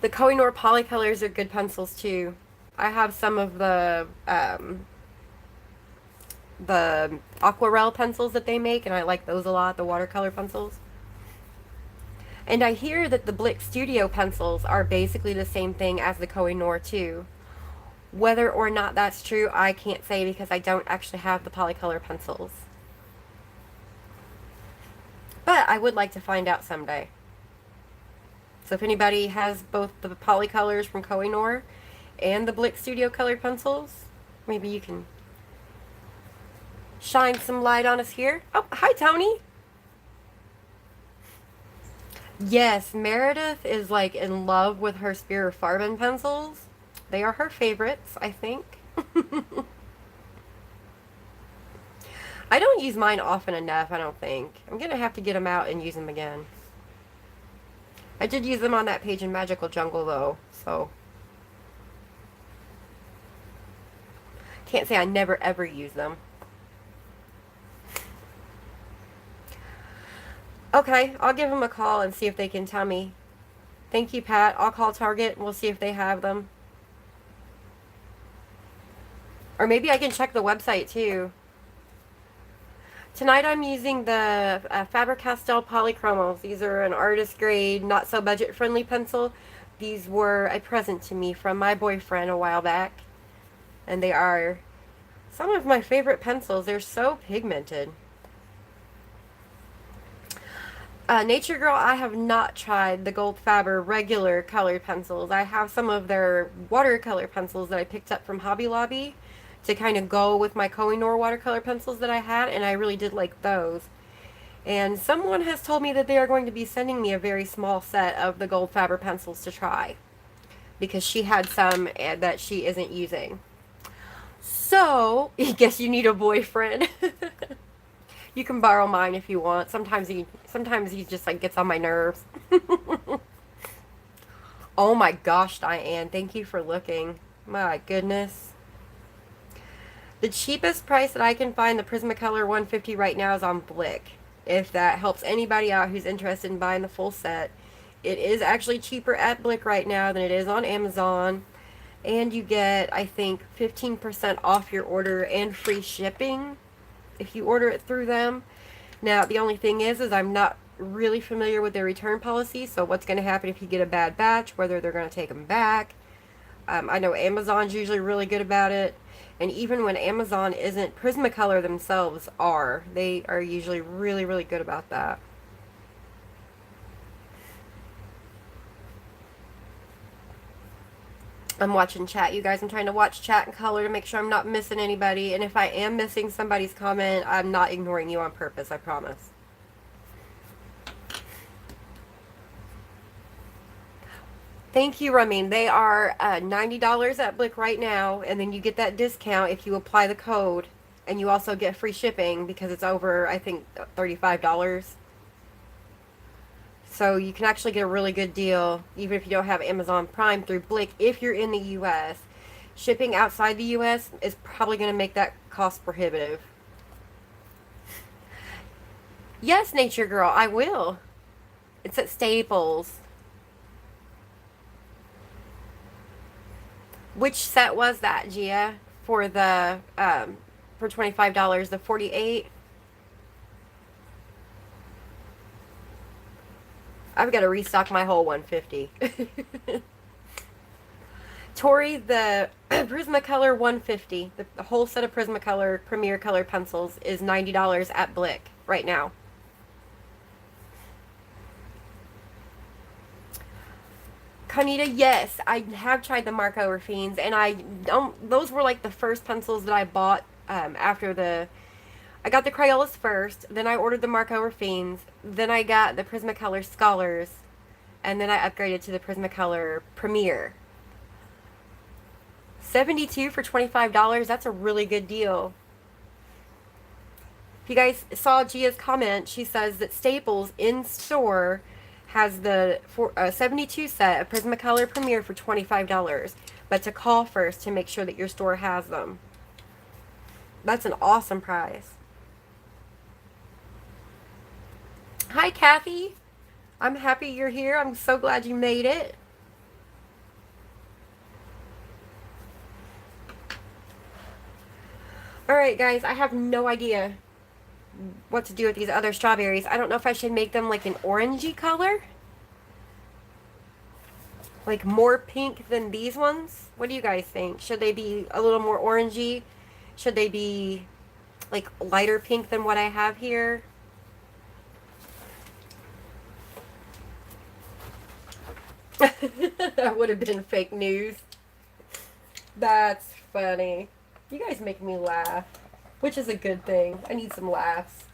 The Kohinoor Polycolors are good pencils too. I have some of the Aquarelle pencils that they make, and I like those a lot, the watercolor pencils. And I hear that the Blick Studio pencils are basically the same thing as the Kohinoor too. Whether or not that's true, I can't say because I don't actually have the Polycolor pencils. But I would like to find out someday. So if anybody has both the Polycolors from Kohinoor and the Blick Studio colored pencils, maybe you can shine some light on us here. Oh, hi, Tony. Yes, Meredith is like in love with her Spear Farben pencils. They are her favorites, I think. I don't use mine often enough, I don't think. I'm going to have to get them out and use them again. I did use them on that page in Magical Jungle, though, so... Can't say I never ever use them. Okay, I'll give them a call and see if they can tell me. Thank you, Pat. I'll call Target and we'll see if they have them. Or maybe I can check the website, too. Tonight I'm using the Faber-Castell Polychromos. These are an artist grade, not so budget friendly pencil. These were a present to me from my boyfriend a while back. And they are some of my favorite pencils. They're so pigmented. Nature Girl, I have not tried the Goldfaber regular colored pencils. I have some of their watercolor pencils that I picked up from Hobby Lobby to kind of go with my Kohinoor watercolor pencils that I had, and I really did like those. And someone has told me that they are going to be sending me a very small set of the Goldfaber pencils to try, because she had some that she isn't using. So, I guess you need a boyfriend. You can borrow mine if you want. Sometimes he just like gets on my nerves. Oh my gosh, Diane, thank you for looking. My goodness. The cheapest price that I can find the Prismacolor 150 right now is on Blick. If that helps anybody out who's interested in buying the full set. It is actually cheaper at Blick right now than it is on Amazon. And you get, I think, 15% off your order and free shipping if you order it through them. Now, the only thing is I'm not really familiar with their return policy, so what's going to happen if you get a bad batch, whether they're going to take them back. I know Amazon's usually really good about it, and even when Amazon isn't, Prismacolor themselves are. They are usually really, really good about that. I'm watching chat, you guys. I'm trying to watch chat and color to make sure I'm not missing anybody. And if I am missing somebody's comment, I'm not ignoring you on purpose, I promise. Thank you, Ramin. They are $90 at Blick right now, and then you get that discount if you apply the code. And you also get free shipping because it's over, I think, $35. So you can actually get a really good deal, even if you don't have Amazon Prime, through Blick if you're in the U.S. Shipping outside the U.S. is probably going to make that cost prohibitive. Yes, Nature Girl, I will. It's at Staples. Which set was that, Gia? For the, for $25, the 48? I've got to restock my whole 150. Tori, the Prismacolor 150, the whole set of Prismacolor Premier Color pencils is $90 at Blick right now. Conita, yes, I have tried the Marco Raffines, and those were like the first pencils that I bought after I got the Crayolas first, then I ordered the Marco Raffines, then I got the Prismacolor Scholars, and then I upgraded to the Prismacolor Premier. $72 for $25, that's a really good deal. If you guys saw Gia's comment, she says that Staples in store has the 72 set of Prismacolor Premier for $25, but to call first to make sure that your store has them. That's an awesome price. Hi, Kathy. I'm happy you're here. I'm so glad you made it. Alright, guys, I have no idea what to do with these other strawberries. I don't know if I should make them like an orangey color. Like more pink than these ones. What do you guys think? Should they be a little more orangey? Should they be like lighter pink than what I have here? That would have been fake news. That's funny. You guys make me laugh. which is a good thing. I need some laughs.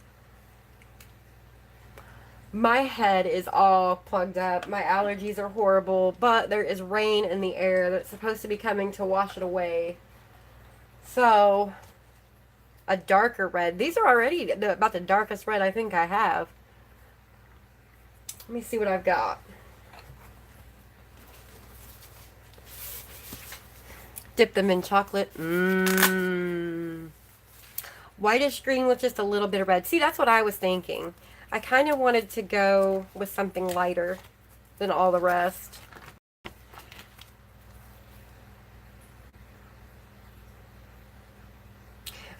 My head is all plugged up. My allergies are horrible, but there is rain in the air that's supposed to be coming to wash it away. So, a darker red. These are already about the darkest red I think I have. Let me see what I've got. Dip them in chocolate. Mmm. Whitish green with just a little bit of red. See, that's what I was thinking. I kind of wanted to go with something lighter than all the rest.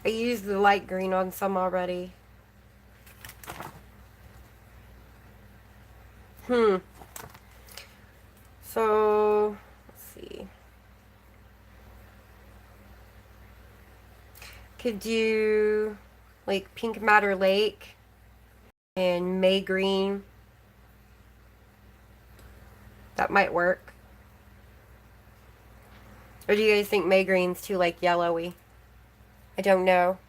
I used the light green on some already. So, let's see. Could do like Pink Matter Lake and May Green. That might work. Or do you guys think May Green's too like yellowy? I don't know.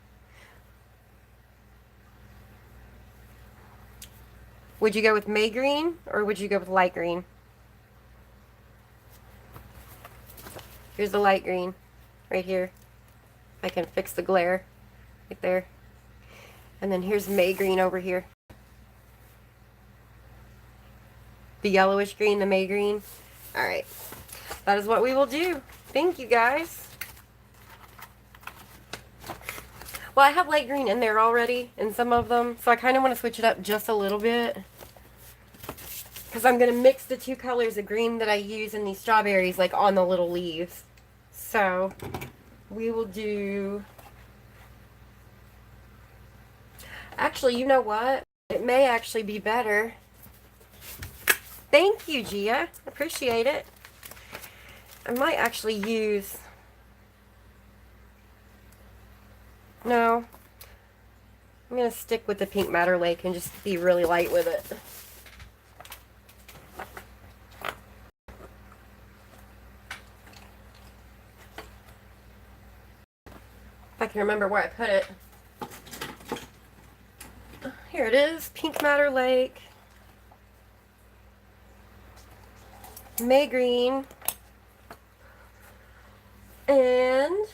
Would you go with May Green or would you go with light green? Here's the light green right here. I can fix the glare right there. And then here's May Green over here. The yellowish green, the May Green. Alright. That is what we will do. Thank you, guys. Well, I have light green in there already in some of them, so I kind of want to switch it up just a little bit. Because I'm going to mix the two colors of green that I use in these strawberries, like, on the little leaves. So, we will do... Actually, you know what? It may actually be better. Thank you, Gia. Appreciate it. I might actually use... No. I'm going to stick with the Pink Matter Lake and just be really light with it. If I can remember where I put it. Here it is. Pink Matter Lake. May Green. And...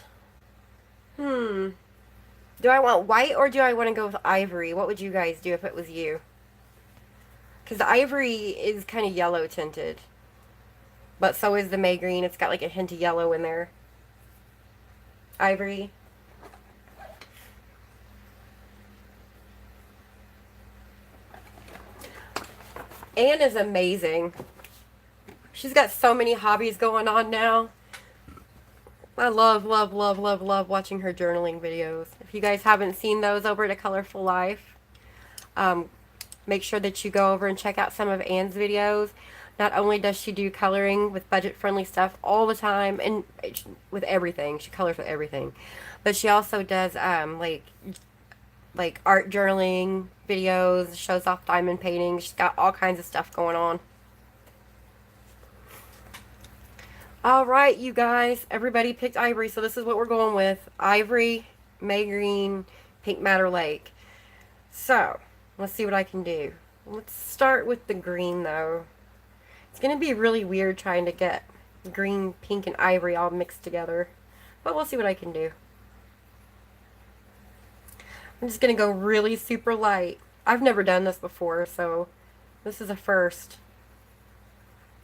Do I want white or do I want to go with ivory? What would you guys do if it was you? Because the ivory is kind of yellow tinted. But so is the May Green. It's got like a hint of yellow in there. Ivory. Anne is amazing. She's got so many hobbies going on now. I love watching her journaling videos. If you guys haven't seen those over at A Colorful Life, make sure that you go over and check out some of Anne's videos. Not only does she do coloring with budget-friendly stuff all the time, and with everything, she colors with everything, but she also does like art journaling videos, shows off diamond painting. She's got all kinds of stuff going on. Alright, you guys. Everybody picked ivory, so this is what we're going with. Ivory, May Green, Pink Matter Lake. So, let's see what I can do. Let's start with the green, though. It's going to be really weird trying to get green, pink, and ivory all mixed together. But we'll see what I can do. I'm just going to go really super light. I've never done this before, so this is a first.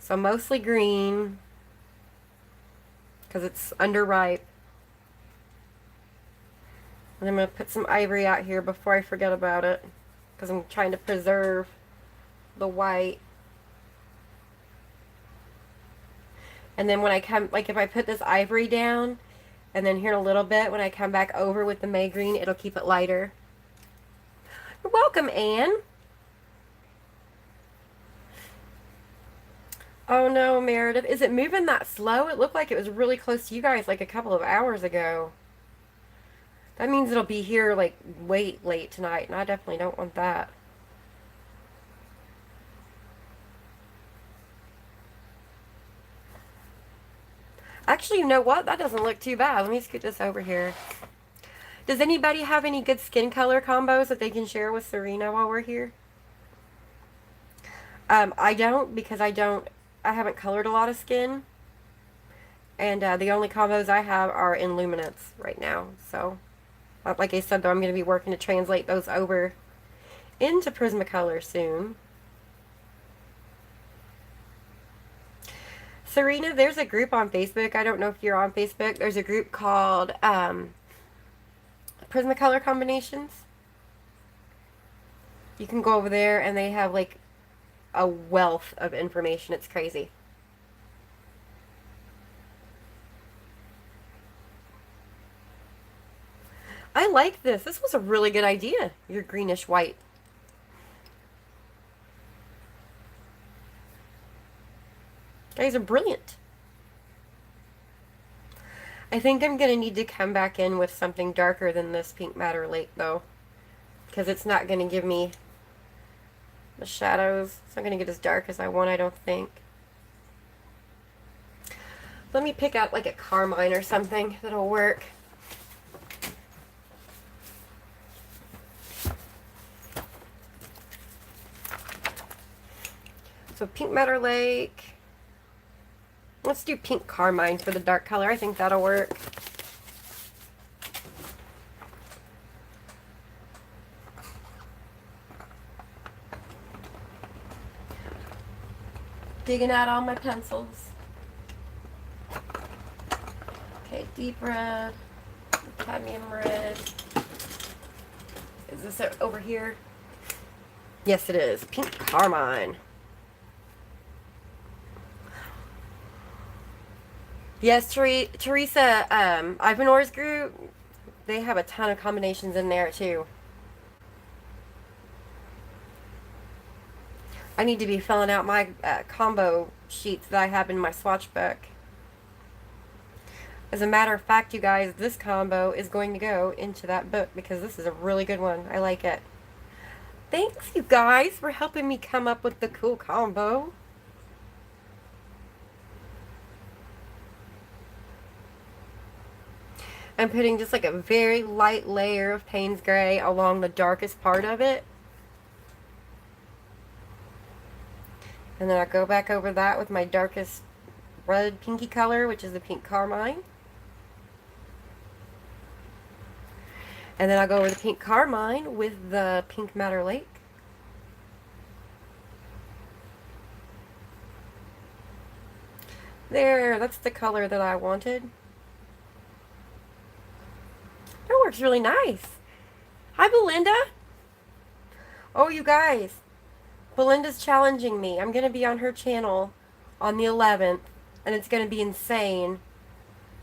So mostly green, because it's underripe. And I'm going to put some ivory out here before I forget about it, because I'm trying to preserve the white. And then when I come, like if I put this ivory down, and then here in a little bit, when I come back over with the May Green, it'll keep it lighter. You're welcome, Anne. Oh no, Meredith. Is it moving that slow? It looked like it was really close to you guys like a couple of hours ago. That means it'll be here like way late tonight, and I definitely don't want that. Actually, you know what? That doesn't look too bad. Let me scoot this over here. Does anybody have any good skin color combos that they can share with Serena while we're here? I don't, because I haven't colored a lot of skin. And the only combos I have are in Luminance right now. So, like I said, though, I'm going to be working to translate those over into Prismacolor soon. Serena, there's a group on Facebook. I don't know if you're on Facebook. There's a group called Prismacolor Combinations. You can go over there and they have like a wealth of information. It's crazy. I like this. This was a really good idea. Your greenish white. Guys are brilliant. I think I'm going to need to come back in with something darker than this Pink Madder Lake, though. Because it's not going to give me the shadows. It's not going to get as dark as I want, I don't think. Let me pick out like a carmine or something that'll work. So Pink Madder Lake. Let's do pink carmine for the dark color. I think that'll work. Digging out all my pencils. Okay, deep red, cadmium red. Is this it over here? Yes, it is. Pink carmine. Yes, Teresa, Ivanor's group, they have a ton of combinations in there, too. I need to be filling out my combo sheets that I have in my swatch book. As a matter of fact, you guys, this combo is going to go into that book because this is a really good one. I like it. Thanks, you guys, for helping me come up with the cool combo. I'm putting just like a very light layer of Payne's Gray along the darkest part of it. And then I go back over that with my darkest red pinky color, which is the pink carmine. And then I'll go over the pink carmine with the Pink Madder Lake. There, that's the color that I wanted. That works really nice. Hi, Belinda. Oh, you guys. Belinda's challenging me. I'm going to be on her channel on the 11th, and it's going to be insane.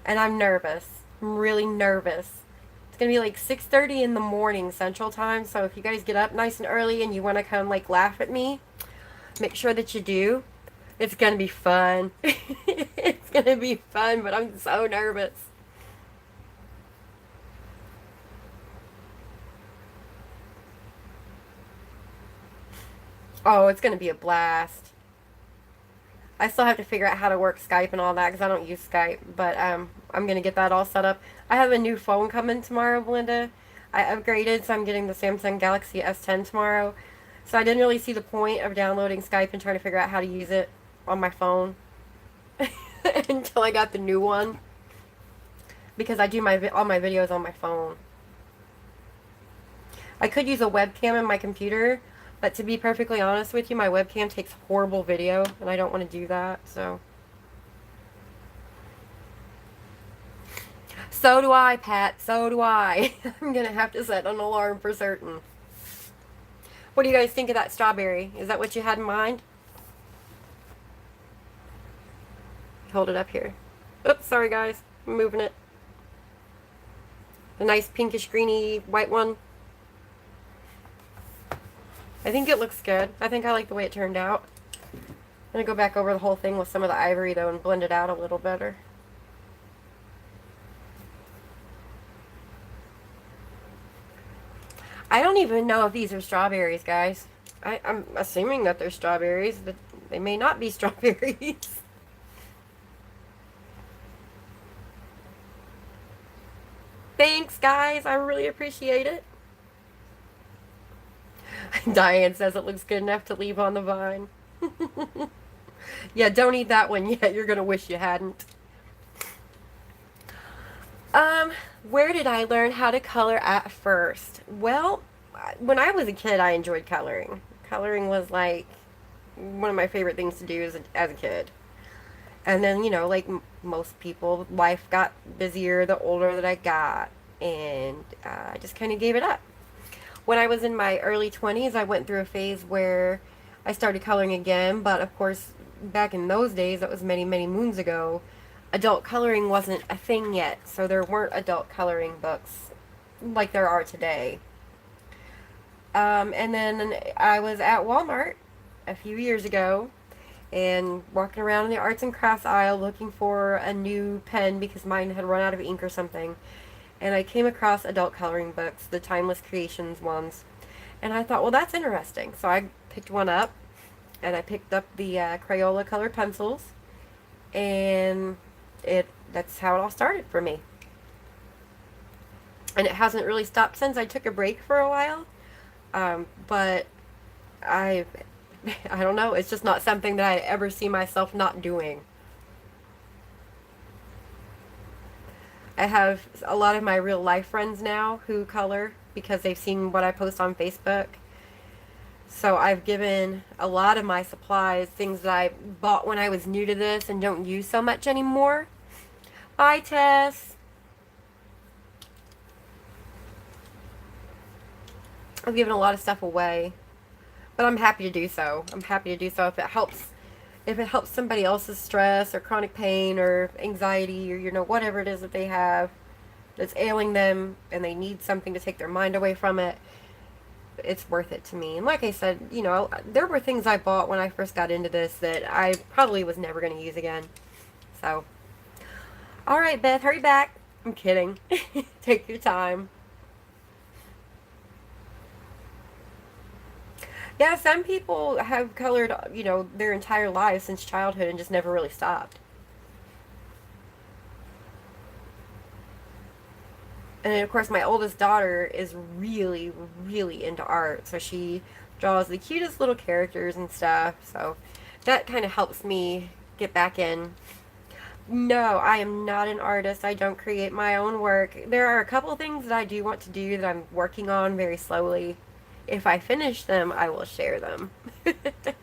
And I'm nervous. I'm really nervous. It's going to be like 6:30 in the morning Central Time, so if you guys get up nice and early and you want to come like laugh at me, make sure that you do. It's going to be fun. It's going to be fun, but I'm so nervous. Oh, it's going to be a blast. I still have to figure out how to work Skype and all that because I don't use Skype. But I'm going to get that all set up. I have a new phone coming tomorrow, Belinda. I upgraded, so I'm getting the Samsung Galaxy S10 tomorrow. So I didn't really see the point of downloading Skype and trying to figure out how to use it on my phone until I got the new one. Because I do all my videos on my phone. I could use a webcam in my computer, but to be perfectly honest with you, my webcam takes horrible video, and I don't want to do that, so. So do I, Pat. So do I. I'm going to have to set an alarm for certain. What do you guys think of that strawberry? Is that what you had in mind? Hold it up here. Oops, sorry guys. I'm moving it. The nice pinkish greeny white one. I think it looks good. I think I like the way it turned out. I'm going to go back over the whole thing with some of the ivory, though, and blend it out a little better. I don't even know if these are strawberries, guys. I'm assuming that they're strawberries, but they may not be strawberries. Thanks, guys. I really appreciate it. Diane says it looks good enough to leave on the vine. Yeah, don't eat that one yet. You're going to wish you hadn't. Um, where did I learn how to color at first? Well, when I was a kid, I enjoyed coloring. Coloring was like one of my favorite things to do as a kid. And then, you know, like most people, life got busier the older that I got, and I just kind of gave it up. When I was in my early 20s, I went through a phase where I started coloring again, but of course, back in those days, that was many, many moons ago, adult coloring wasn't a thing yet, so there weren't adult coloring books like there are today. And then I was at Walmart a few years ago and walking around in the arts and crafts aisle looking for a new pen because mine had run out of ink or something. And I came across adult coloring books, the Timeless Creations ones. And I thought, well, that's interesting. So I picked one up, and I picked up the Crayola colored pencils, and that's how it all started for me. And it hasn't really stopped since. I took a break for a while, but I I don't know. It's just not something that I ever see myself not doing. I have a lot of my real life friends now who color because they've seen what I post on Facebook. So I've given a lot of my supplies, things that I bought when I was new to this and don't use so much anymore. Bye, Tess. I've given a lot of stuff away, but I'm happy to do so. I'm happy to do so if it helps somebody else's stress or chronic pain or anxiety or, you know, whatever it is that they have that's ailing them and they need something to take their mind away from it, it's worth it to me. And like I said, you know, there were things I bought when I first got into this that I probably was never going to use again. So, all right, Beth, hurry back. I'm kidding. Take your time. Yeah, some people have colored, you know, their entire lives since childhood and just never really stopped. And of course, my oldest daughter is really, really into art. So she draws the cutest little characters and stuff. So that kind of helps me get back in. No, I am not an artist. I don't create my own work. There are a couple of things that I do want to do that I'm working on very slowly. If I finish them, I will share them. But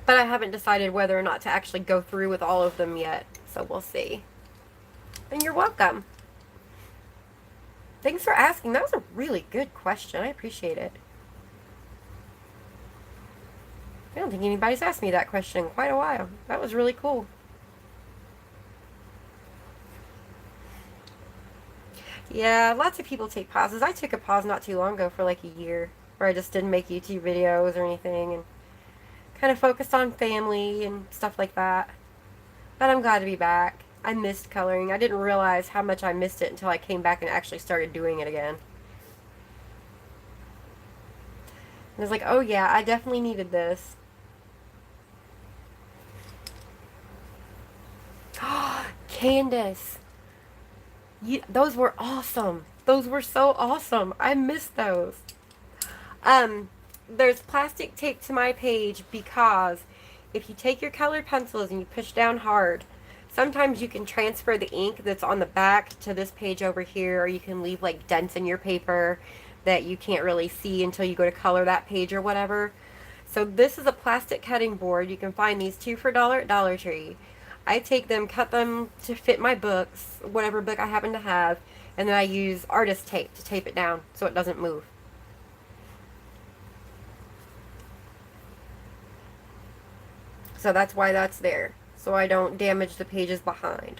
I haven't decided whether or not to actually go through with all of them yet. So we'll see. And you're welcome. Thanks for asking. That was a really good question. I appreciate it. I don't think anybody's asked me that question in quite a while. That was really cool. Yeah, lots of people take pauses. I took a pause not too long ago for like a year where I just didn't make YouTube videos or anything and kind of focused on family and stuff like that. But I'm glad to be back. I missed coloring. I didn't realize how much I missed it until I came back and actually started doing it again. And I was like, oh yeah, I definitely needed this. Candace. Those were awesome. Those were so awesome. I missed those. There's plastic taped to my page because if you take your colored pencils and you push down hard, sometimes you can transfer the ink that's on the back to this page over here, or you can leave like dents in your paper that you can't really see until you go to color that page or whatever. So this is a plastic cutting board. You can find these 2 for $1 at Dollar Tree. I take them, cut them to fit my books, whatever book I happen to have, and then I use artist tape to tape it down so it doesn't move. So that's why that's there, so I don't damage the pages behind.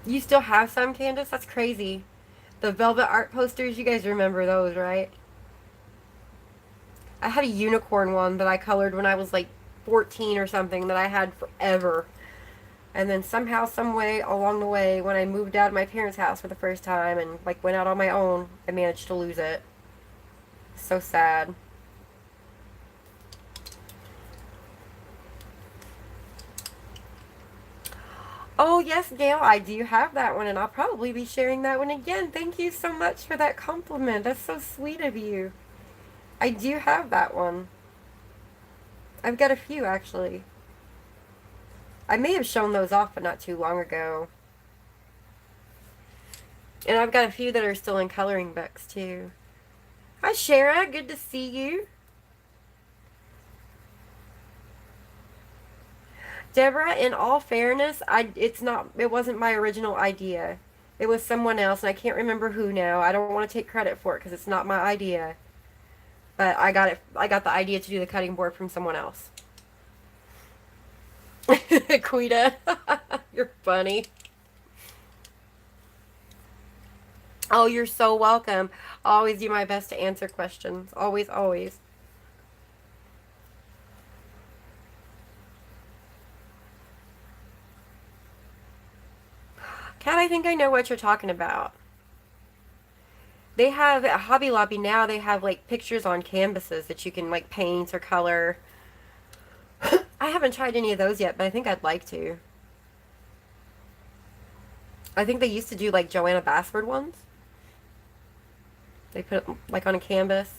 You still have some, Candace? That's crazy. The velvet art posters, you guys remember those, right? I had a unicorn one that I colored when I was like 14 or something that I had forever. And then somehow, some way along the way, when I moved out of my parents' house for the first time and like went out on my own, I managed to lose it. So sad. Oh, yes, Gail, I do have that one, and I'll probably be sharing that one again. Thank you so much for that compliment. That's so sweet of you. I do have that one. I've got a few, actually. I may have shown those off, but not too long ago. And I've got a few that are still in coloring books, too. Hi, Shara. Good to see you. Deborah, in all fairness, it wasn't my original idea. It was someone else, and I can't remember who now. I don't want to take credit for it because it's not my idea. But I got the idea to do the cutting board from someone else. Quita, you're funny. Oh, you're so welcome. I'll always do my best to answer questions. Always, always. Kat, I think I know what you're talking about. They have at Hobby Lobby now, they have like pictures on canvases that you can like paint or color. I haven't tried any of those yet, but I think I'd like to. I think they used to do like Joanna Basford ones. They put it like on a canvas.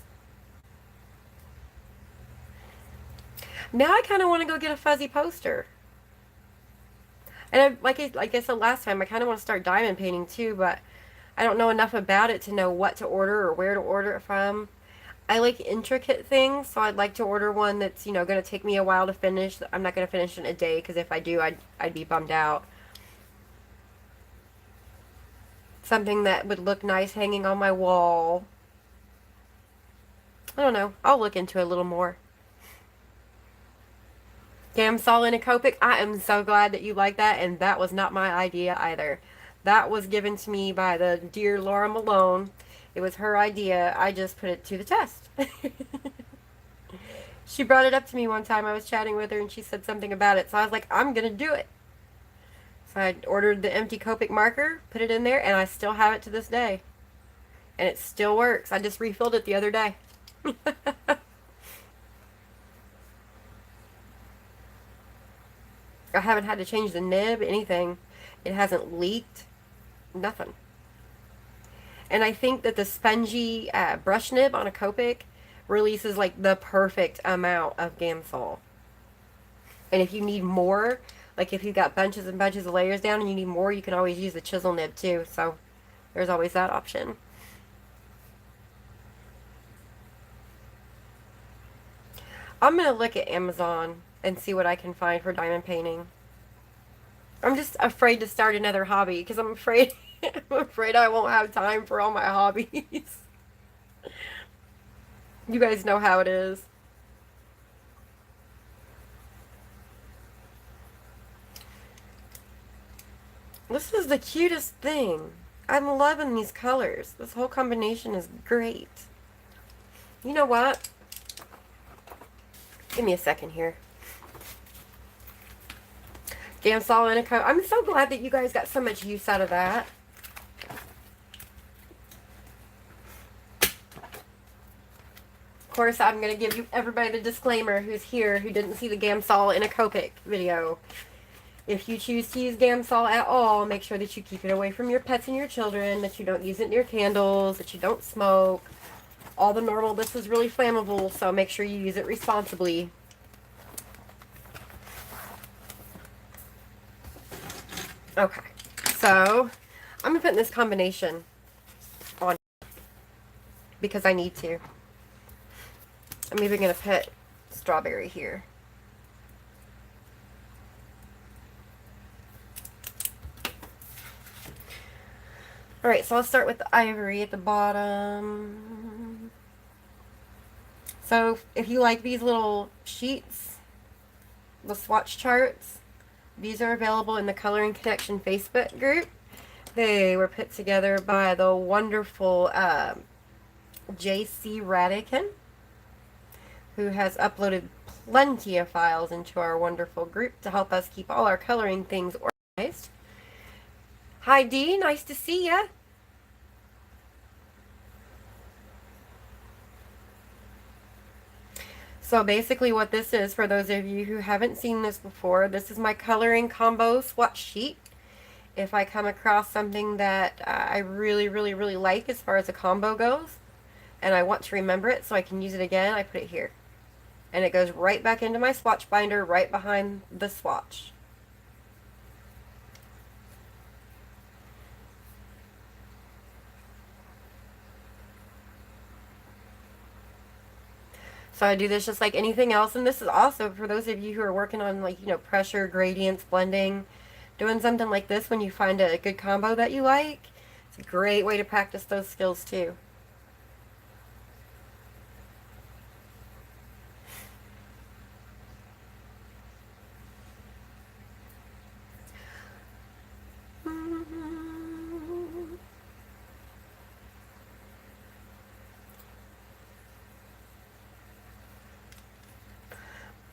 Now I kind of want to go get a fuzzy poster. And like I said last time, I kind of want to start diamond painting too, but I don't know enough about it to know what to order or where to order it from. I like intricate things, so I'd like to order one that's, going to take me a while to finish. I'm not going to finish in a day, because if I do, I'd be bummed out. Something that would look nice hanging on my wall. I don't know. I'll look into it a little more. Gamsol in a Copic. I am so glad that you like that, and that was not my idea either. That was given to me by the dear Laura Malone. It was her idea. I just put it to the test. She brought it up to me one time. I was chatting with her, and she said something about it. So I was like, I'm going to do it. So I ordered the empty Copic marker, put it in there, and I still have it to this day. And it still works. I just refilled it the other day. I haven't had to change the nib, anything. It hasn't leaked. Nothing. And I think that the spongy brush nib on a Copic releases like the perfect amount of Gamsol. And if you need more, like if you've got bunches and bunches of layers down and you need more, you can always use the chisel nib too. So there's always that option. I'm going to look at Amazon and see what I can find for diamond painting. I'm just afraid to start another hobby because I'm afraid I'm afraid I won't have time for all my hobbies. You guys know how it is. This is the cutest thing. I'm loving these colors. This whole combination is great. You know what? Give me a second here. Gamsol in a coat. I'm so glad that you guys got so much use out of that. Of course, I'm going to give you everybody the disclaimer who's here who didn't see the Gamsol in a Copic video. If you choose to use Gamsol at all, make sure that you keep it away from your pets and your children, that you don't use it near candles, that you don't smoke. All the normal, this is really flammable, so make sure you use it responsibly. Okay, so I'm going to put this combination on because I need to. I'm even going to put strawberry here. Alright, so I'll start with the ivory at the bottom. So if you like these little sheets, the swatch charts, these are available in the Coloring Connection Facebook group. They were put together by the wonderful J.C. Radican, who has uploaded plenty of files into our wonderful group to help us keep all our coloring things organized. Hi Dee, nice to see ya. So basically what this is, for those of you who haven't seen this before, this is my coloring combo swatch sheet. If I come across something that I really, really, really like as far as a combo goes, and I want to remember it so I can use it again, I put it here. And it goes right back into my swatch binder right behind the swatch. So I do this just like anything else, and this is also for those of you who are working on, like, you know, pressure, gradients, blending, doing something like this when you find a good combo that you like. It's a great way to practice those skills too.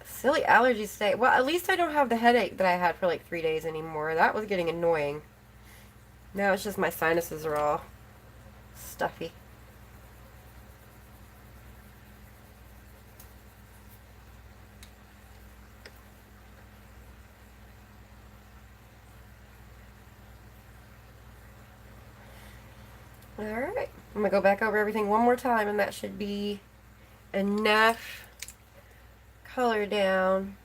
Silly allergies today. Well, at least I don't have the headache that I had for like 3 days anymore. That was getting annoying. Now it's just my sinuses are all stuffy. Alright, I'm going to go back over everything one more time, and that should be enough color down.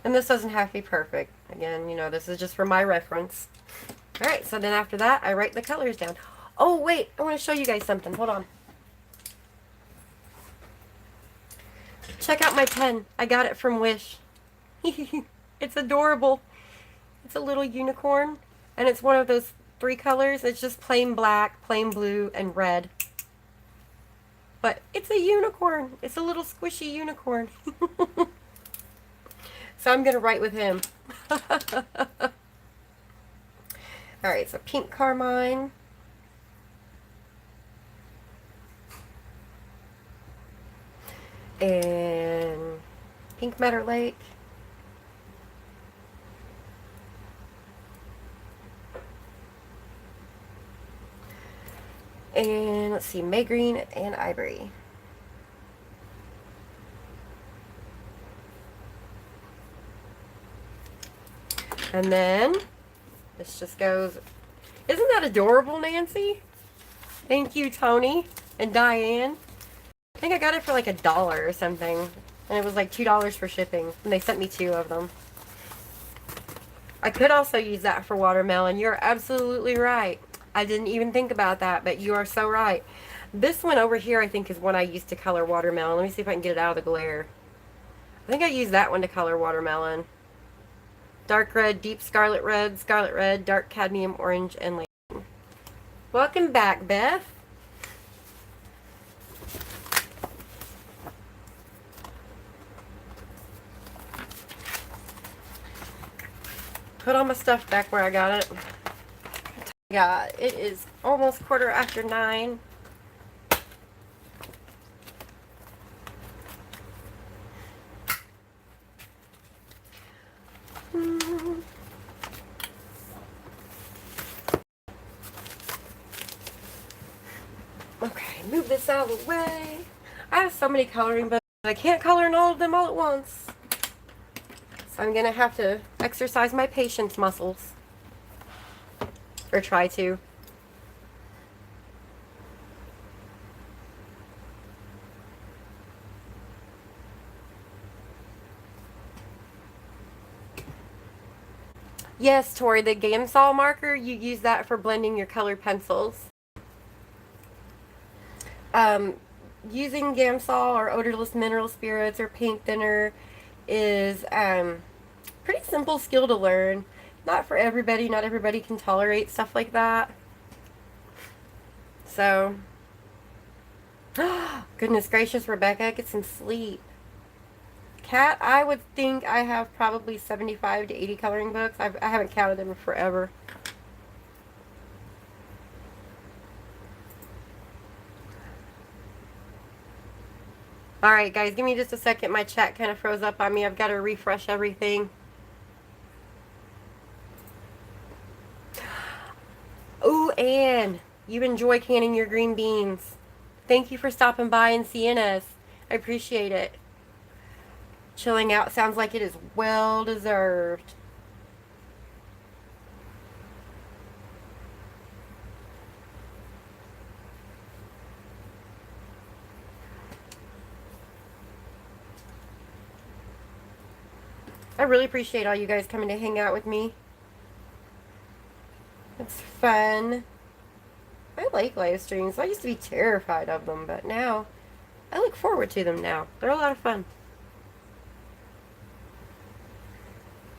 And this doesn't have to be perfect. Again, you know, this is just for my reference. Alright, so then after that, I write the colors down. Oh, wait, I want to show you guys something. Hold on. Check out my pen. I got it from Wish. It's adorable. It's a little unicorn, and it's one of those 3 colors. It's just plain black, plain blue, and red. But it's a unicorn. It's a little squishy unicorn. So I'm going to write with him. Alright, so pink carmine. And pink Madder Lake. And let's see, May Green and Ivory. And then this just goes. Isn't that adorable, Nancy? Thank you, Tony and Diane. I think I got it for like $1 or something. And it was like $2 for shipping. And they sent me 2 of them. I could also use that for watermelon. You're absolutely right. I didn't even think about that, but you are so right. This one over here, I think, is one I used to color watermelon. Let me see if I can get it out of the glare. I think I used that one to color watermelon. Dark red, deep scarlet red, dark cadmium orange, and light. Welcome back, Beth. Put all my stuff back where I got it. Yeah, it is almost 9:15. Okay, move this out of the way. I have so many coloring books, but I can't color in all of them all at once. So I'm gonna have to exercise my patience muscles. Or try to. Yes, Tori, the Gamsol marker, you use that for blending your colored pencils. Using Gamsol or odorless mineral spirits or paint thinner is pretty simple skill to learn. Not for everybody. Not everybody can tolerate stuff like that. So, goodness gracious, Rebecca, get some sleep. Kat, I would think I have probably 75 to 80 coloring books. I haven't counted them in forever. Alright, guys, give me just a second. My chat kind of froze up on me. I've got to refresh everything. Ooh, Anne, you enjoy canning your green beans. Thank you for stopping by and seeing us. I appreciate it. Chilling out sounds like it is well deserved. I really appreciate all you guys coming to hang out with me. It's fun. I like live streams. I used to be terrified of them, but now I look forward to them now. They're a lot of fun.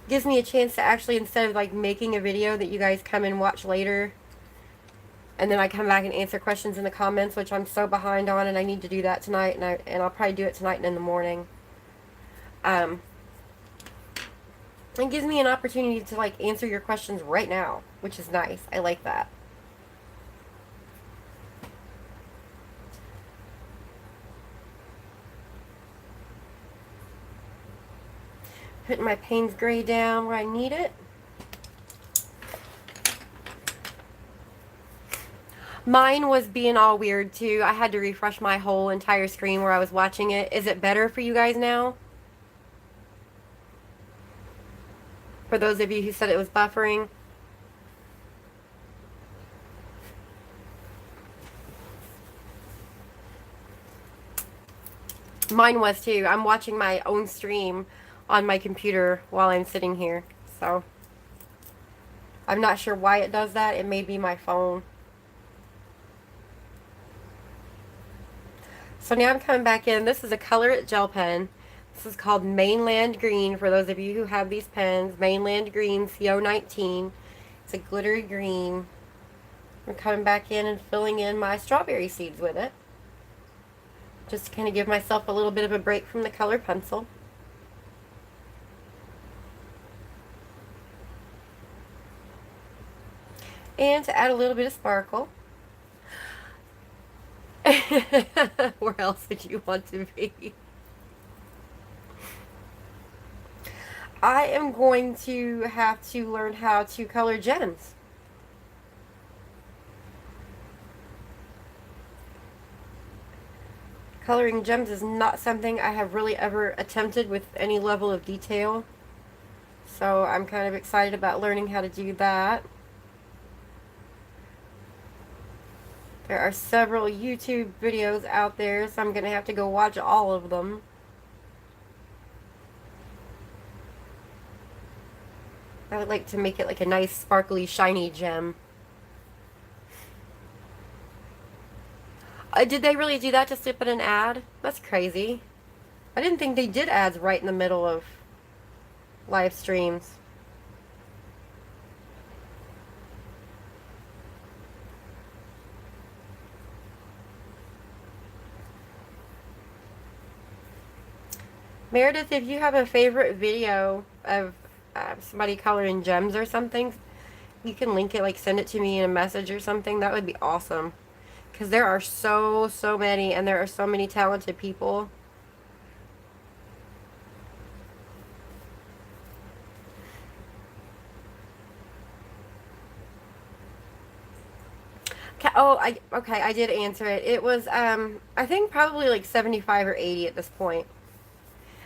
Gives me a chance to actually, instead of like making a video that you guys come and watch later, and then I come back and answer questions in the comments, which I'm so behind on, and I need to do that tonight, and I'll probably do it tonight and in the morning. It gives me an opportunity to like answer your questions right now, which is nice. I like that. Putting my Payne's Gray down where I need it. Mine was being all weird too. I had to refresh my whole entire screen where I was watching it. Is it better for you guys now? For those of you who said it was buffering. Mine was too. I'm watching my own stream on my computer while I'm sitting here. So I'm not sure why it does that. It may be my phone. So now I'm coming back in. This is a Color It gel pen. This is called Mainland Green for those of you who have these pens. Mainland Green CO19. It's a glittery green. I'm coming back in and filling in my strawberry seeds with it. Just to kind of give myself a little bit of a break from the color pencil. And to add a little bit of sparkle. Where else would you want to be? I am going to have to learn how to color gems. Coloring gems is not something I have really ever attempted with any level of detail. So I'm kind of excited about learning how to do that. There are several YouTube videos out there, so I'm going to have to go watch all of them. I would like to make it like a nice, sparkly, shiny gem. Did they really do that to slip in an ad? That's crazy. I didn't think they did ads right in the middle of live streams. Meredith, if you have a favorite video of somebody coloring gems or something, you can link it, like send it to me in a message or something. That would be awesome. Because there are so many, and there are so many talented people. Okay, I did answer it. It was, I think probably like 75 or 80 at this point.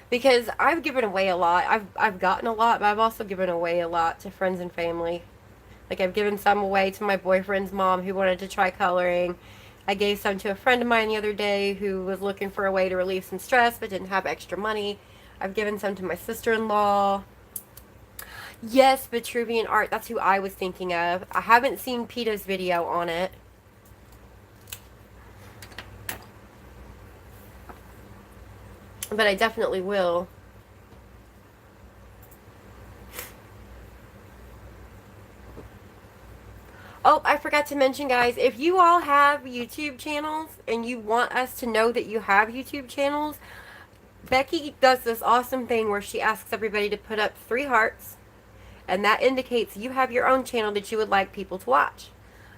Because I've given away a lot. I've gotten a lot, but I've also given away a lot to friends and family. Like I've given some away to my boyfriend's mom who wanted to try coloring. I gave some to a friend of mine the other day who was looking for a way to relieve some stress but didn't have extra money. I've given some to my sister-in-law. Yes, Vitruvian Art. That's who I was thinking of. I haven't seen PETA's video on it. But I definitely will. Oh, I forgot to mention, guys, if you all have YouTube channels and you want us to know that you have YouTube channels, Becky does this awesome thing where she asks everybody to put up 3 hearts, and that indicates you have your own channel that you would like people to watch.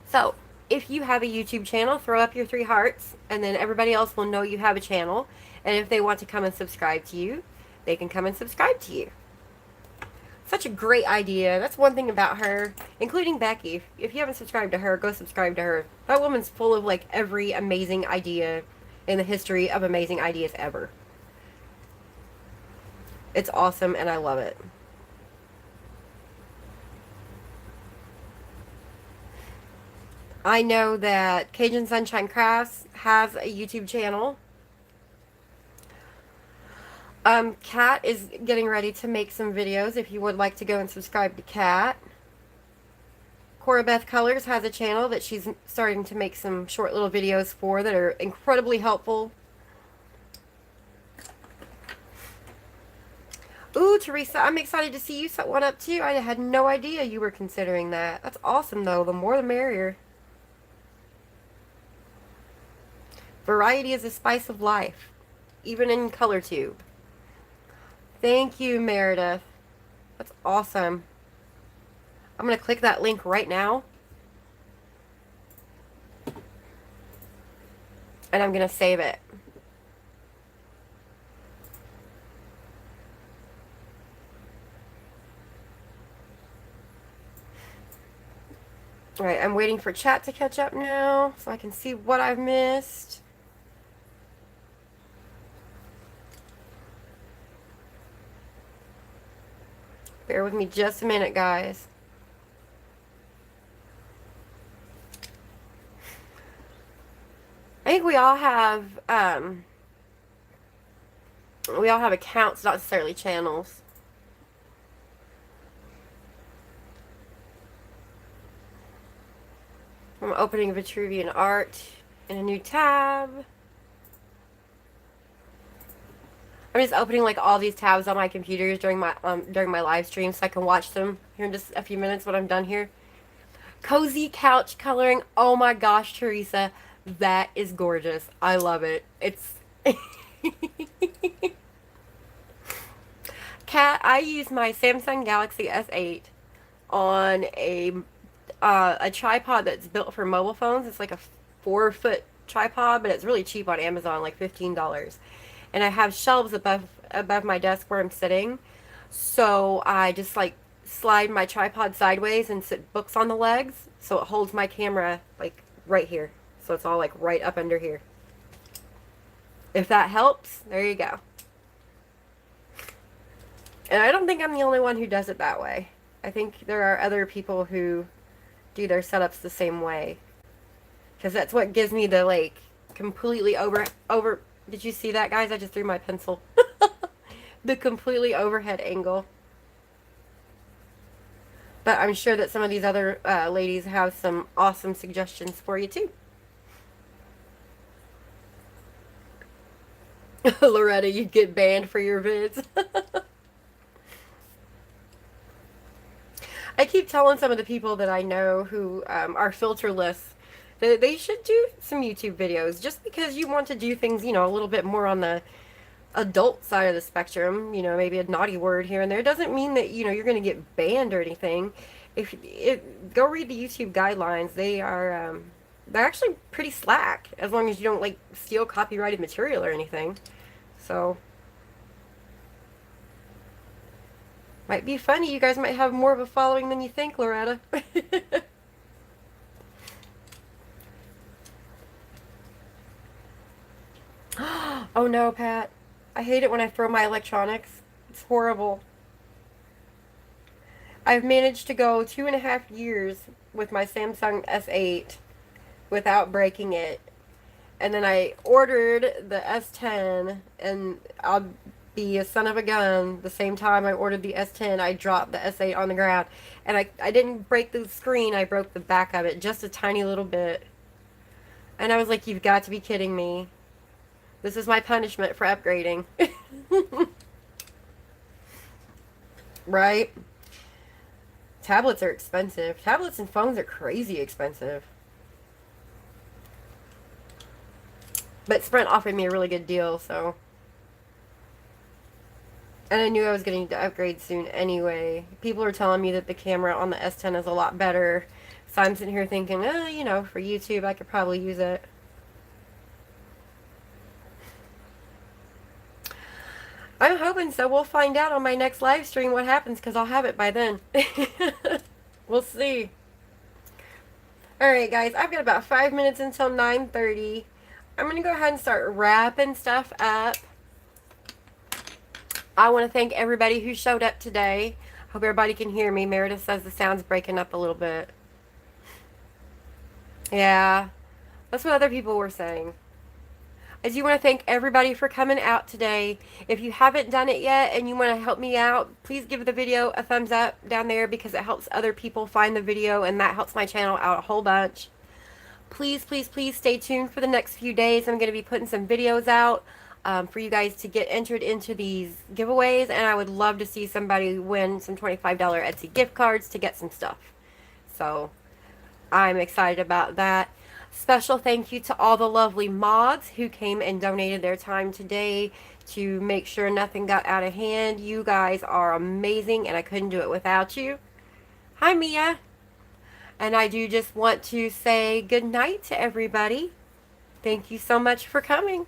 So, if you have a YouTube channel, throw up your 3 hearts, and then everybody else will know you have a channel, and if they want to come and subscribe to you, they can come and subscribe to you. Such a great idea. That's one thing about her, including Becky. If you haven't subscribed to her, go subscribe to her. That woman's full of like every amazing idea in the history of amazing ideas ever. It's awesome and I love it. I know that Cajun Sunshine Crafts has a YouTube channel. Kat is getting ready to make some videos if you would like to go and subscribe to Kat. Cora Beth Colors has a channel that she's starting to make some short little videos for that are incredibly helpful. Ooh, Teresa, I'm excited to see you set one up too. I had no idea you were considering that. That's awesome though. The more the merrier. Variety is a spice of life, even in color tube. Thank you, Meredith. That's awesome. I'm going to click that link right now. And I'm going to save it. Alright, I'm waiting for chat to catch up now so I can see what I've missed. Bear with me just a minute, guys. I think we all have accounts, not necessarily channels. I'm opening Vitruvian Art in a new tab. I'm just opening like all these tabs on my computers during my live stream so I can watch them here in just a few minutes when I'm done here. Cozy couch coloring. Oh my gosh, Teresa, that is gorgeous. I love it. It's Kat, I use my Samsung Galaxy S8 on a tripod that's built for mobile phones. It's like a 4-foot tripod, but it's really cheap on Amazon, like $15. And I have shelves above my desk where I'm sitting, so I just like slide my tripod sideways and sit books on the legs, so it holds my camera like right here, so it's all like right up under here. If that helps, there you go. And I don't think I'm the only one who does it that way. I think there are other people who do their setups the same way, because that's what gives me the like completely over. Did you see that, guys? I just threw my pencil. The completely overhead angle. But I'm sure that some of these other ladies have some awesome suggestions for you too. Loretta, you'd get banned for your vids. I keep telling some of the people that I know who are filterless that they should do some YouTube videos, just because you want to do things, you know, a little bit more on the adult side of the spectrum, you know, maybe a naughty word here and there. It doesn't mean that, you know, you're going to get banned or anything. Go read the YouTube guidelines. They're actually pretty slack, as long as you don't like steal copyrighted material or anything. So might be funny. You guys might have more of a following than you think, Loretta. Oh no, Pat. I hate it when I throw my electronics. It's horrible. I've managed to go 2.5 years with my Samsung S8 without breaking it. And then I ordered the S10, and I'll be a son of a gun. The same time I ordered the S10, I dropped the S8 on the ground. And I didn't break the screen, I broke the back of it just a tiny little bit. And I was like, you've got to be kidding me. This is my punishment for upgrading. Right? Tablets are expensive. Tablets and phones are crazy expensive. But Sprint offered me a really good deal, so. And I knew I was getting to upgrade soon anyway. People are telling me that the camera on the S10 is a lot better. So I'm sitting here thinking, you know, for YouTube I could probably use it. I'm hoping so. We'll find out on my next live stream what happens, because I'll have it by then. We'll see. Alright guys, I've got about 5 minutes until 9:30. I'm going to go ahead and start wrapping stuff up. I want to thank everybody who showed up today. Hope everybody can hear me. Meredith says the sound's breaking up a little bit. Yeah, that's what other people were saying. I do want to thank everybody for coming out today. If you haven't done it yet and you want to help me out, please give the video a thumbs up down there because it helps other people find the video and that helps my channel out a whole bunch. Please, please, please stay tuned for the next few days. I'm going to be putting some videos out for you guys to get entered into these giveaways, and I would love to see somebody win some $25 Etsy gift cards to get some stuff. So I'm excited about that. Special thank you to all the lovely mods who came and donated their time today to make sure nothing got out of hand. You guys are amazing, and I couldn't do it without you. Hi, Mia. And I do just want to say good night to everybody. Thank you so much for coming.